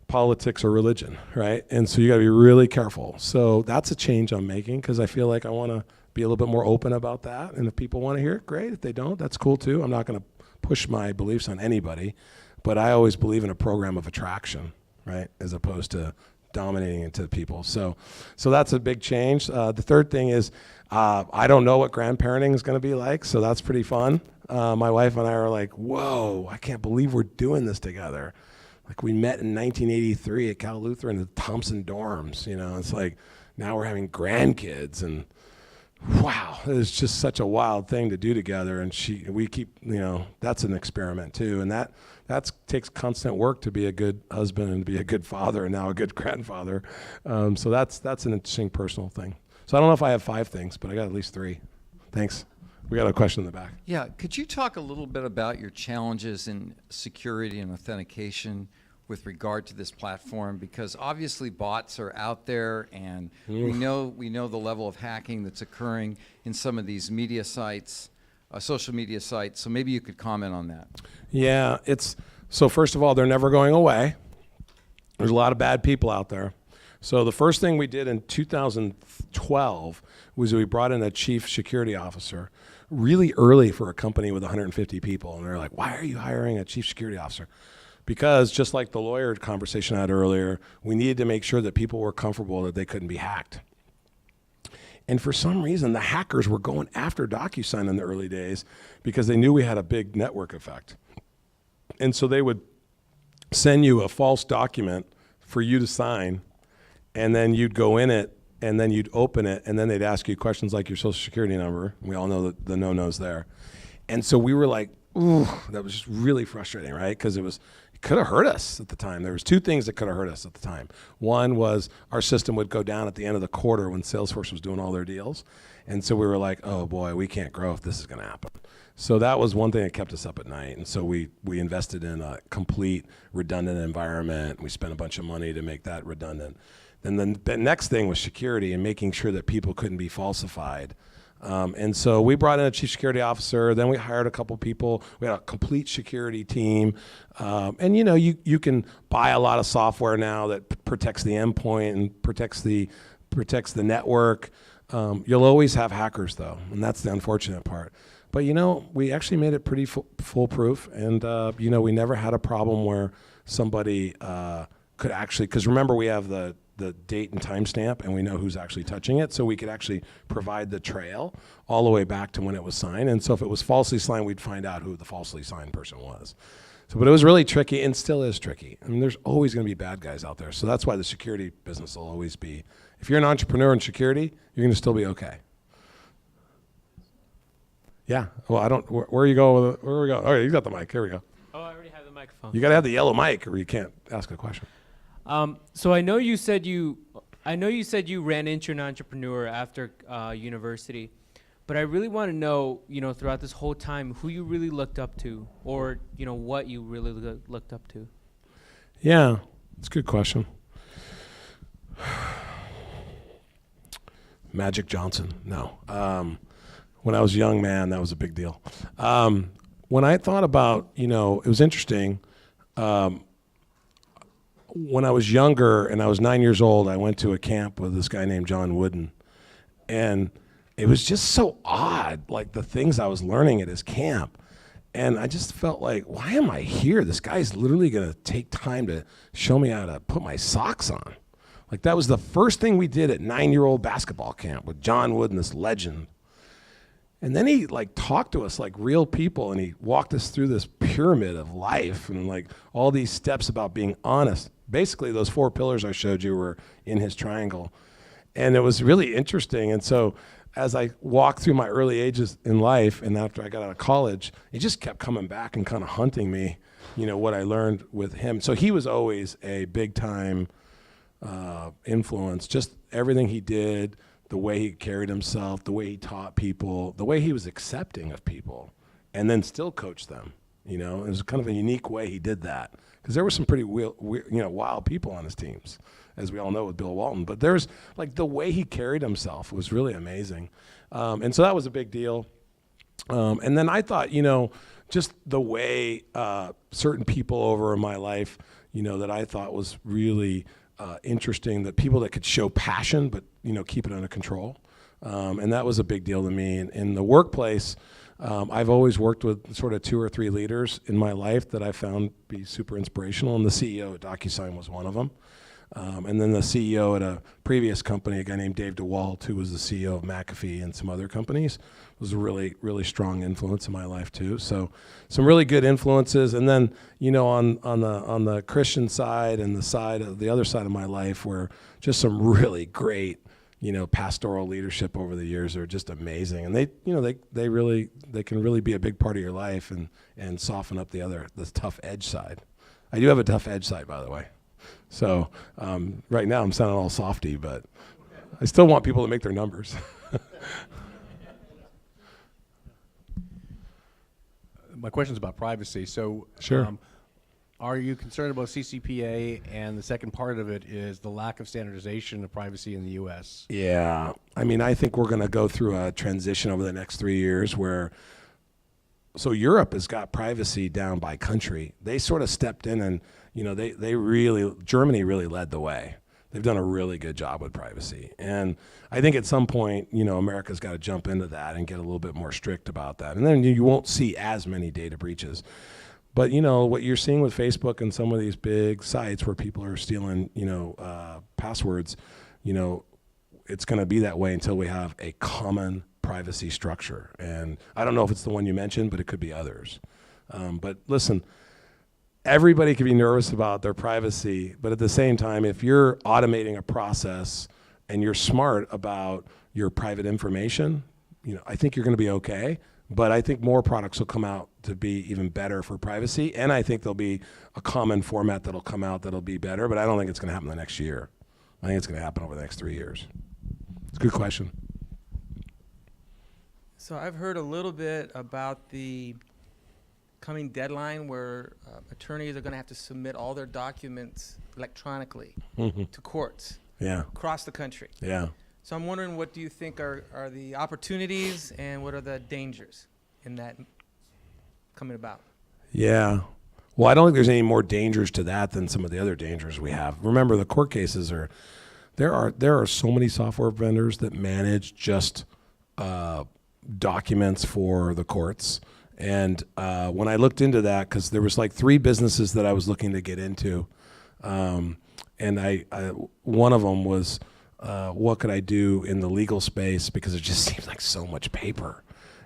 politics or religion, right? And so you got to be really careful. So that's a change I'm making because I feel like I want to be a little bit more open about that. And if people want to hear it, great. If they don't, that's cool too. I'm not going to push my beliefs on anybody, but I always believe in a program of attraction, right? As opposed to dominating it to people. So that's a big change. The third thing is I don't know what grandparenting is going to be like, so that's pretty fun. My wife and I are like, whoa, I can't believe we're doing this together. Like we met in 1983 at Cal Lutheran in the Thompson dorms. It's like now we're having grandkids, and wow, it's just such a wild thing to do together. And we keep, that's an experiment too, and that takes constant work to be a good husband and to be a good father, and now a good grandfather. So that's an interesting personal thing. So I don't know if I have 5 things, but I got at least 3. Thanks. We got a question in the back. Yeah, could you talk a little bit about your challenges in security and authentication with regard to this platform? Because obviously bots are out there, and we know the level of hacking that's occurring in some of these media sites, social media sites. So maybe you could comment on that. Yeah, so first of all, they're never going away. There's a lot of bad people out there. So the first thing we did in 2012 was we brought in a chief security officer really early for a company with 150 people. And they're like, why are you hiring a chief security officer? Because just like the lawyer conversation I had earlier, we needed to make sure that people were comfortable that they couldn't be hacked. And for some reason, the hackers were going after DocuSign in the early days because they knew we had a big network effect. And so they would send you a false document for you to sign, and then you'd go in it, and then you'd open it, and then they'd ask you questions like your social security number. We all know the no-nos there. And so we were like, ooh, that was just really frustrating, right? Because it could have hurt us at the time. There was 2 things that could have hurt us at the time. One was our system would go down at the end of the quarter when Salesforce was doing all their deals. And so we were like, oh boy, we can't grow if this is going to happen. So that was one thing that kept us up at night. And so we invested in a complete redundant environment. We spent a bunch of money to make that redundant. And then the next thing was security and making sure that people couldn't be falsified. And so we brought in a chief security officer. Then we hired a couple people. We had a complete security team. And you can buy a lot of software now that protects the endpoint and protects the network. You'll always have hackers though, and that's the unfortunate part. But we actually made it pretty foolproof, and we never had a problem where somebody could actually, because remember we have the date and timestamp, and we know who's actually touching it, so we could actually provide the trail all the way back to when it was signed. And so if it was falsely signed, we'd find out who the falsely signed person was. So, but it was really tricky, and still is tricky. I mean, there's always going to be bad guys out there. So that's why the security business will always be. If you're an entrepreneur in security, you're going to still be okay. Yeah. Well, I don't. Where are you going with it? Where are we going? Okay, you got the mic. Here we go. Oh, I already have the microphone. You got to have the yellow mic, or you can't ask a question. So I know you said you ran into an entrepreneur after university, but I really want to know, throughout this whole time, who you really looked up to, or what you really looked up to. Yeah, it's a good question. Magic Johnson. No. When I was young, man, that was a big deal. When I thought about, it was interesting. When I was younger and I was 9 years old, I went to a camp with this guy named John Wooden. And it was just so odd, like the things I was learning at his camp. And I just felt like, why am I here? This guy's literally going to take time to show me how to put my socks on. Like that was the first thing we did at 9-year-old basketball camp with John Wooden, this legend. And then he talked to us like real people, and he walked us through this pyramid of life and like all these steps about being honest. Basically, those 4 pillars I showed you were in his triangle. And it was really interesting. And so as I walked through my early ages in life, and after I got out of college, he just kept coming back and kind of hunting me, what I learned with him. So he was always a big time influence, just everything he did, the way he carried himself, the way he taught people, the way he was accepting of people, and then still coached them. It was kind of a unique way he did that, because there were some pretty wild people on his teams, as we all know with Bill Walton. But there's the way he carried himself was really amazing, and so that was a big deal. And then I thought, just the way certain people over in my life, that I thought was really interesting, that people that could show passion but keep it under control, and that was a big deal to me. And in the workplace, I've always worked with sort of 2 or 3 leaders in my life that I found be super inspirational, and the CEO at DocuSign was one of them. And then the CEO at a previous company, a guy named Dave DeWalt, who was the CEO of McAfee and some other companies, was a really, really strong influence in my life too. So some really good influences. And then, you know, on the Christian side and the other side of my life were just some really great, you know, pastoral leadership over the years. Are just amazing. And they can really be a big part of your life and soften up the tough edge side. I do have a tough edge side, by the way. So right now I'm sounding all softy, but I still want people to make their numbers. My question's about privacy. So, Sure. Are you concerned about CCPA? And the second part of it is the lack of standardization of privacy in the U.S. Yeah, I mean, I think we're going to go through a transition over the next 3 years where, so Europe has got privacy down by country. They sort of stepped in and, you know, Germany really led the way. They've done a really good job with privacy. And I think at some point, you know, America's got to jump into that and get a little bit more strict about that. And then you won't see as many data breaches. But, you know, what you're seeing with Facebook and some of these big sites where people are stealing, you know, passwords, you know, it's going to be that way until we have a common privacy structure. And I don't know if it's the one you mentioned, but it could be others. But listen, everybody can be nervous about their privacy, but at the same time, if you're automating a process and you're smart about your private information, you know, I think you're going to be okay. But I think more products will come out to be even better for privacy, and I think there'll be a common format that'll come out that'll be better, but I don't think it's going to happen the next year. I think it's going to happen over the next 3 years. It's a good question. So I've heard a little bit about the coming deadline where attorneys are going to have to submit all their documents electronically to courts Yeah, across the country. yeah. So I'm wondering, what do you think are the opportunities and what are the dangers in that coming about? Yeah. Well, I don't think there's any more dangers to that than some of the other dangers we have. Remember, the court cases there are so many software vendors that manage just documents for the courts. And when I looked into that, because there was like 3 businesses that I was looking to get into, and I one of them was, what could I do in the legal space, because it just seems like so much paper.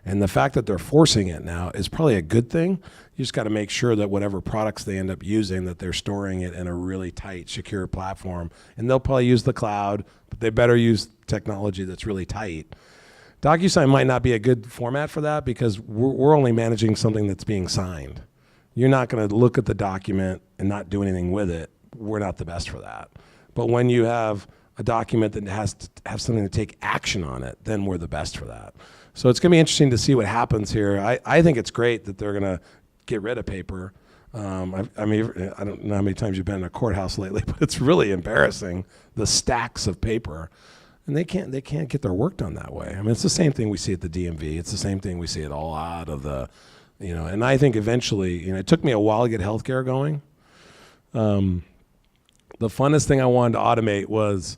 And the fact that they're forcing it now is probably a good thing. You just got to make sure that whatever products they end up using, that they're storing it in a really tight, secure platform. And they'll probably use the cloud, but they better use technology that's really tight. DocuSign might not be a good format for that, because we're only managing something that's being signed. You're not going to look at the document and not do anything with it. We're not the best for that. But when you have a document that has to have something to take action on it, then we're the best for that. So it's going to be interesting to see what happens here. I think it's great that they're going to get rid of paper. I mean, I don't know how many times you've been in a courthouse lately, but it's really embarrassing, the stacks of paper. And they can't get their work done that way. I mean, it's the same thing we see at the DMV. It's the same thing we see at a lot of the, you know, and I think eventually, you know, it took me a while to get healthcare going. The funnest thing I wanted to automate was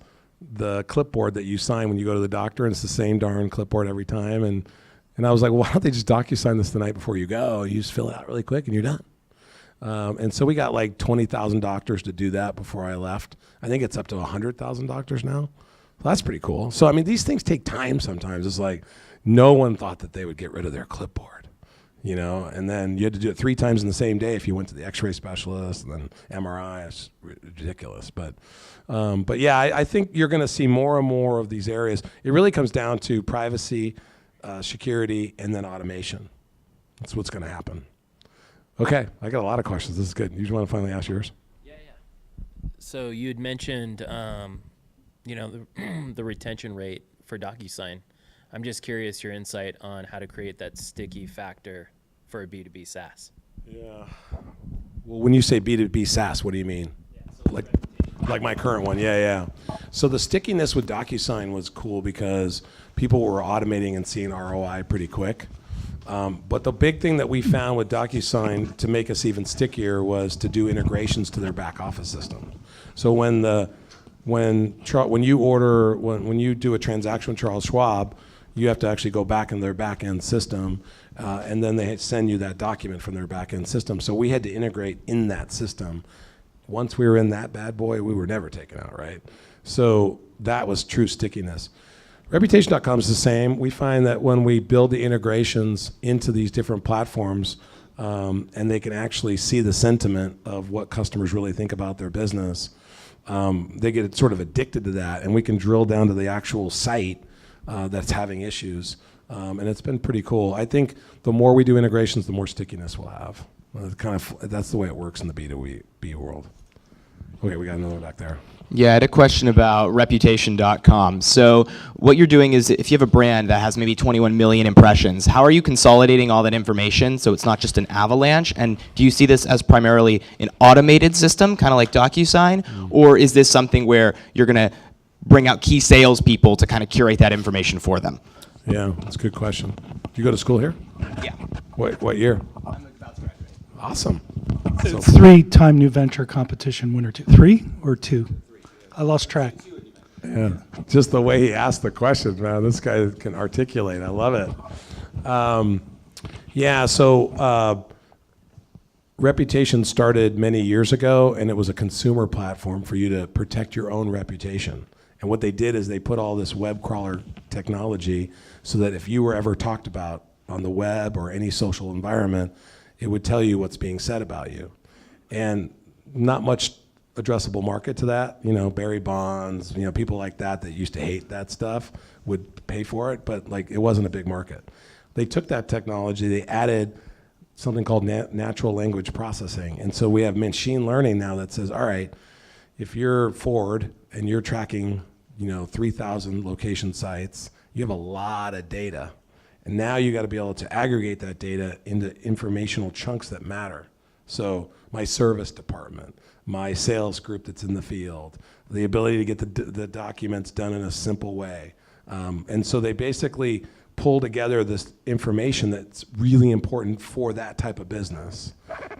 the clipboard that you sign when you go to the doctor, and it's the same darn clipboard every time. And I was like, well, why don't they just DocuSign this the night before you go? You just fill it out really quick and you're done. And so we got like 20,000 doctors to do that before I left. I think it's up to 100,000 doctors now. So that's pretty cool. So, I mean, these things take time sometimes. It's like no one thought that they would get rid of their clipboard, you know, and then you had to do it 3 times in the same day if you went to the x-ray specialist and then MRI. It's ridiculous. But yeah, I think you're going to see more and more of these areas. It really comes down to privacy, security, and then automation. That's what's going to happen. Okay, I got a lot of questions. This is good. You just want to finally ask yours? Yeah. So you had mentioned, you know, the retention rate for DocuSign. I'm just curious your insight on how to create that sticky factor for a B2B SaaS. Yeah. Well, when you say B2B SaaS, what do you mean? Yeah, so like my current one, yeah. So the stickiness with DocuSign was cool because people were automating and seeing ROI pretty quick. But the big thing that we found with DocuSign to make us even stickier was to do integrations to their back office system. So when you do a transaction with Charles Schwab, you have to actually go back in their back end system, and then they send you that document from their back end system. So we had to integrate in that system Once we were in that bad boy, we were never taken out, right? So that was true stickiness. Reputation.com is the same. We find that when we build the integrations into these different platforms, and they can actually see the sentiment of what customers really think about their business, they get sort of addicted to that, and we can drill down to the actual site that's having issues, and it's been pretty cool. I think the more we do integrations, the more stickiness we'll have. That's the way it works in the B2B world. Okay, we got another one back there. Yeah, I had a question about Reputation.com. So what you're doing is if you have a brand that has maybe 21 million impressions, how are you consolidating all that information so it's not just an avalanche? And do you see this as primarily an automated system, kind of like DocuSign? Or is this something where you're going to bring out key salespeople to kind of curate that information for them? Yeah, that's a good question. Do you go to school here? Yeah. What year? I'm about to graduate. Awesome. So, 3-time New Venture competition winner. 3 or 2? I lost track. yeah, just the way he asked the question, man. This guy can articulate. I love it. Yeah, so Reputation started many years ago, and it was a consumer platform for you to protect your own reputation. And what they did is they put all this web crawler technology so that if you were ever talked about on the web or any social environment, it would tell you what's being said about you. And not much addressable market to that. You know, Barry Bonds, you know, people like that used to hate that stuff would pay for it, but like it wasn't a big market. They took that technology, they added something called natural language processing. And so we have machine learning now that says, all right, if you're Ford and you're tracking, you know, 3,000 location sites, you have a lot of data. And now you got to be able to aggregate that data into informational chunks that matter. So my service department, my sales group that's in the field, the ability to get the documents done in a simple way. And so they basically pull together this information that's really important for that type of business.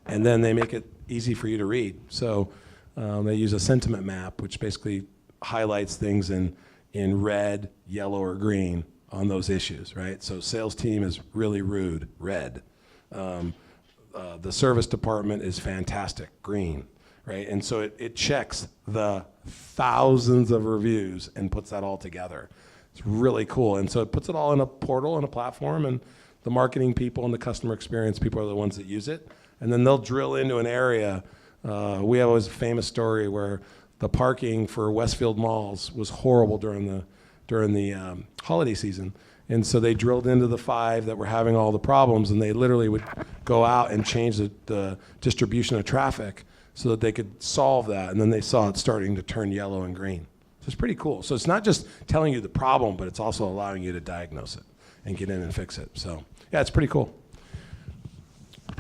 And then they make it easy for you to read. So they use a sentiment map, which basically highlights things in red, yellow, or green on those issues, right? So sales team is really rude, red. The service department is fantastic, green, right? And so it checks the thousands of reviews and puts that all together. It's really cool. And so it puts it all in a portal and a platform, and the marketing people and the customer experience people are the ones that use it. And then they'll drill into an area. We have always a famous story where the parking for Westfield malls was horrible during the holiday season. And so they drilled into the 5 that were having all the problems, and they literally would go out and change the distribution of traffic so that they could solve that. And then they saw it starting to turn yellow and green. So it's pretty cool. So it's not just telling you the problem, but it's also allowing you to diagnose it and get in and fix it. So yeah, it's pretty cool.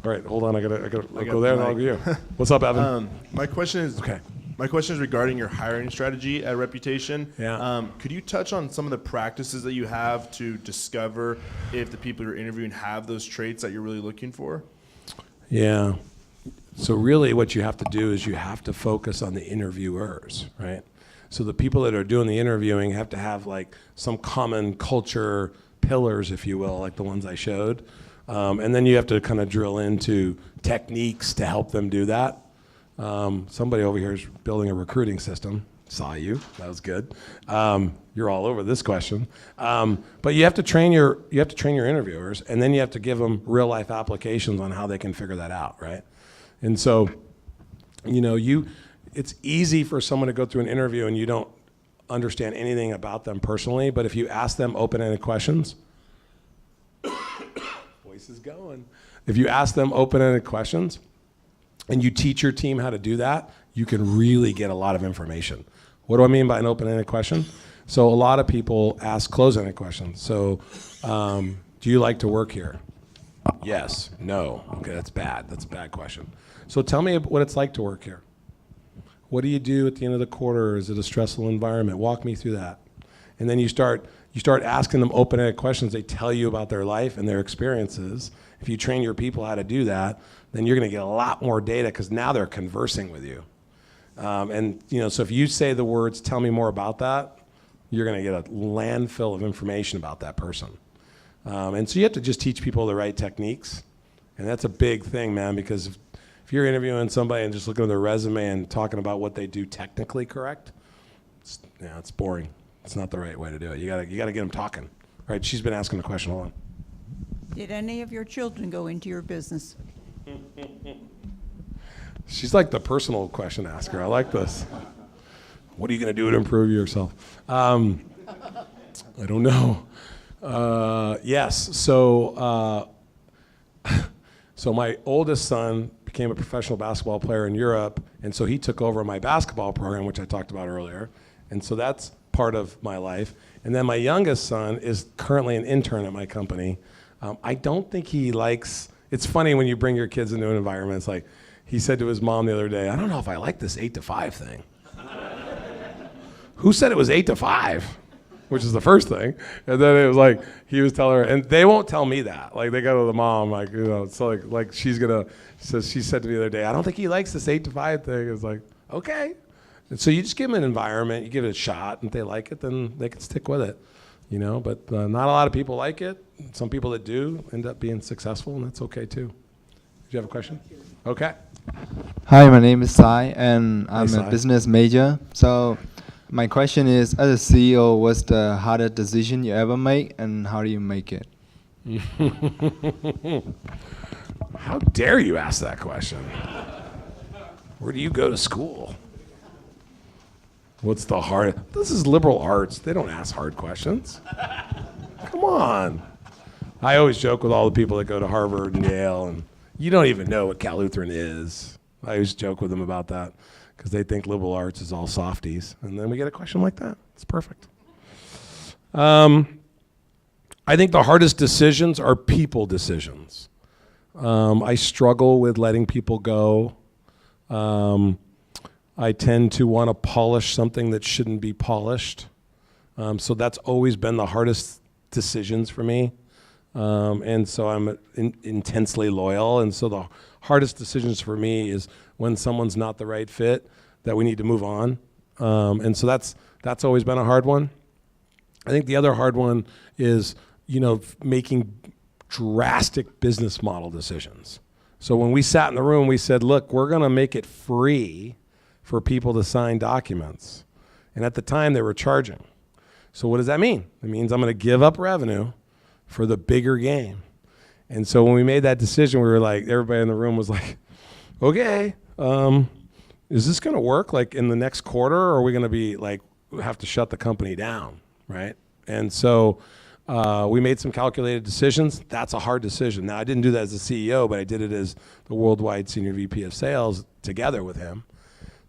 All right, hold on. I gotta go there and I'll go you. What's up, Evan? My question is regarding your hiring strategy at Reputation. Yeah. Could you touch on some of the practices that you have to discover if the people you're interviewing have those traits that you're really looking for? Yeah. So really what you have to do is you have to focus on the interviewers, right? So the people that are doing the interviewing have to have like some common culture pillars, if you will, like the ones I showed. And then you have to kind of drill into techniques to help them do that. Somebody over here is building a recruiting system. Saw you. That was good. You're all over this question. But you have to train your interviewers, and then you have to give them real life applications on how they can figure that out, right? And so, you know, it's easy for someone to go through an interview and you don't understand anything about them personally, but if you ask them open-ended questions, voice is going. If you ask them open-ended questions and you teach your team how to do that, you can really get a lot of information. What do I mean by an open-ended question? So a lot of people ask close-ended questions. So, do you like to work here? Yes, no. Okay, that's bad. That's a bad question. So tell me what it's like to work here. What do you do at the end of the quarter? Is it a stressful environment? Walk me through that. And then you start asking them open-ended questions. They tell you about their life and their experiences. If you train your people how to do that, then you're going to get a lot more data because now they're conversing with you. And you know, so if you say the words, "Tell me more about that," you're going to get a landfill of information about that person. And so you have to just teach people the right techniques. And that's a big thing, man, because if if you're interviewing somebody and just looking at their resume and talking about what they do technically correct, it's boring. It's not the right way to do it. You gotta get them talking. All right, she's been asking a question. Hold on. Did any of your children go into your business? She's like the personal question asker. I like this. What are you going to do to improve yourself? I don't know. Yes. So my oldest son became a professional basketball player in Europe, and so he took over my basketball program, which I talked about earlier. And so that's part of my life. And then my youngest son is currently an intern at my company. I don't think he likes, it's funny when you bring your kids into an environment, it's like, he said to his mom the other day, I don't know if I like this 8 to 5 thing. Who said it was 8 to 5? Which is the first thing. And then it was like, he was telling her, and they won't tell me that. Like, they go to the mom, like, you know, so like she's gonna, so she said to me the other day, I don't think he likes this 8 to 5 thing. It's like, okay. And so you just give them an environment, you give it a shot, and if they like it, then they can stick with it, you know? But not a lot of people like it. Some people that do end up being successful, and that's okay too. Did you have a question? Okay. Hi, my name is Sai, and I'm Sai. a business major. So my question is, as a CEO, what's the hardest decision you ever make, and how do you make it? How dare you ask that question? Where do you go to school? What's the hard? This is liberal arts. They don't ask hard questions. Come on. I always joke with all the people that go to Harvard and Yale, and you don't even know what Cal Lutheran is. I always joke with them about that because they think liberal arts is all softies. And then we get a question like that. It's perfect. I think the hardest decisions are people decisions. I struggle with letting people go. I tend to want to polish something that shouldn't be polished. So that's always been the hardest decisions for me. And so I'm intensely loyal. And so the hardest decisions for me is when someone's not the right fit, that we need to move on. And so that's always been a hard one. I think the other hard one is, you know, making drastic business model decisions. So when we sat in the room, we said, look, we're going to make it free for people to sign documents. And at the time, they were charging. So what does that mean? It means I'm going to give up revenue for the bigger game. And so when we made that decision, we were like, everybody in the room was like, okay, is this going to work like in the next quarter, or are we going to be like, have to shut the company down, right? And so we made some calculated decisions. That's a hard decision. Now, I didn't do that as a CEO, but I did it as the worldwide senior VP of sales together with him.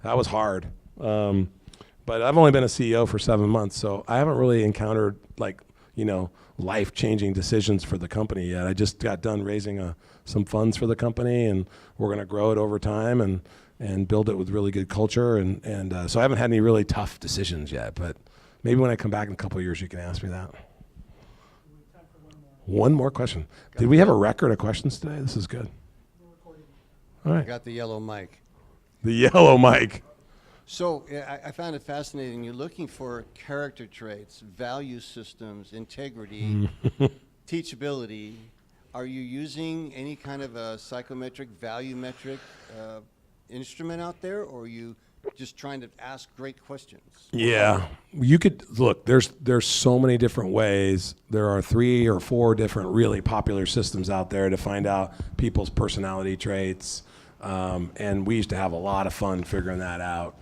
That was hard. But I've only been a CEO for 7 months, so I haven't really encountered like, you know, life-changing decisions for the company yet. I just got done raising some funds for the company, and we're going to grow it over time and build it with really good culture. And so I haven't had any really tough decisions yet, but maybe when I come back in a couple of years, you can ask me that. One more question. Did we have a record of questions today? This is good. All I right. got the yellow mic. The yellow mic. So I found it fascinating. You're looking for character traits, value systems, integrity, teachability. Are you using any kind of a psychometric, value metric instrument out there, or are you just trying to ask great questions? Yeah, you could look. There's so many different ways. There are 3 or 4 different really popular systems out there to find out people's personality traits, and we used to have a lot of fun figuring that out,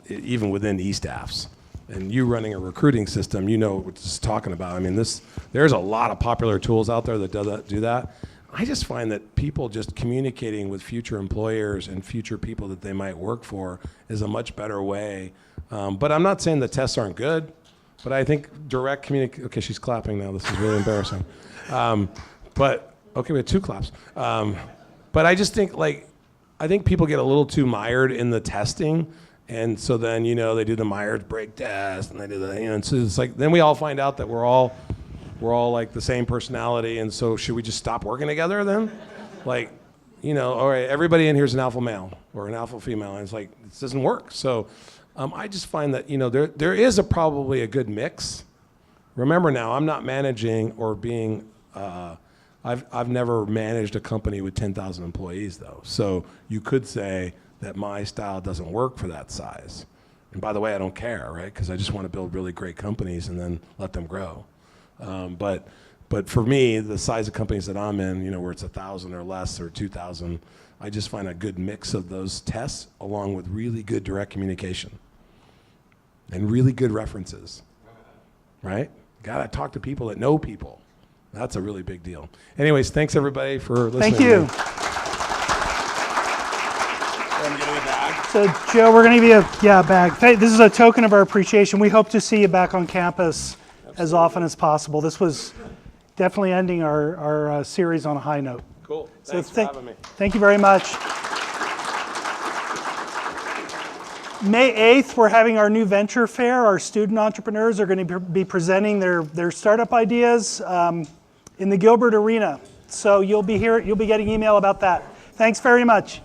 even within e-staffs. And you running a recruiting system, you know what this is talking about. I mean, there's a lot of popular tools out there that do that. I just find that people just communicating with future employers and future people that they might work for is a much better way. But I'm not saying the tests aren't good, but I think direct communication, okay, she's clapping now, this is really embarrassing. But, okay, we have 2 claps. But I just think I think people get a little too mired in the testing. And so then, you know, they do the Myers-Briggs test and they do the, you know, and so it's like, then we all find out that we're all like the same personality, and so should we just stop working together then? Like, you know, all right, everybody in here is an alpha male or an alpha female, and it's like, this doesn't work. So I just find that, you know, there is probably a good mix. Remember now, I'm not managing or being I've never managed a company with 10,000 employees though. So you could say that my style doesn't work for that size. And by the way, I don't care, right? Because I just want to build really great companies and then let them grow. But for me, the size of companies that I'm in, where it's 1,000 or less or 2,000, I just find a good mix of those tests along with really good direct communication and really good references, right? Gotta talk to people that know people. That's a really big deal. Anyways, thanks everybody for listening. Thank you. So Joe, we're going to give you a bag. This is a token of our appreciation. We hope to see you back on campus as often as possible. This was definitely ending our series on a high note. Cool. So Thanks for having me. Thank you very much. May 8th, we're having our new venture fair. Our student entrepreneurs are going to be presenting their startup ideas in the Gilbert Arena. So you'll be getting email about that. Thanks very much.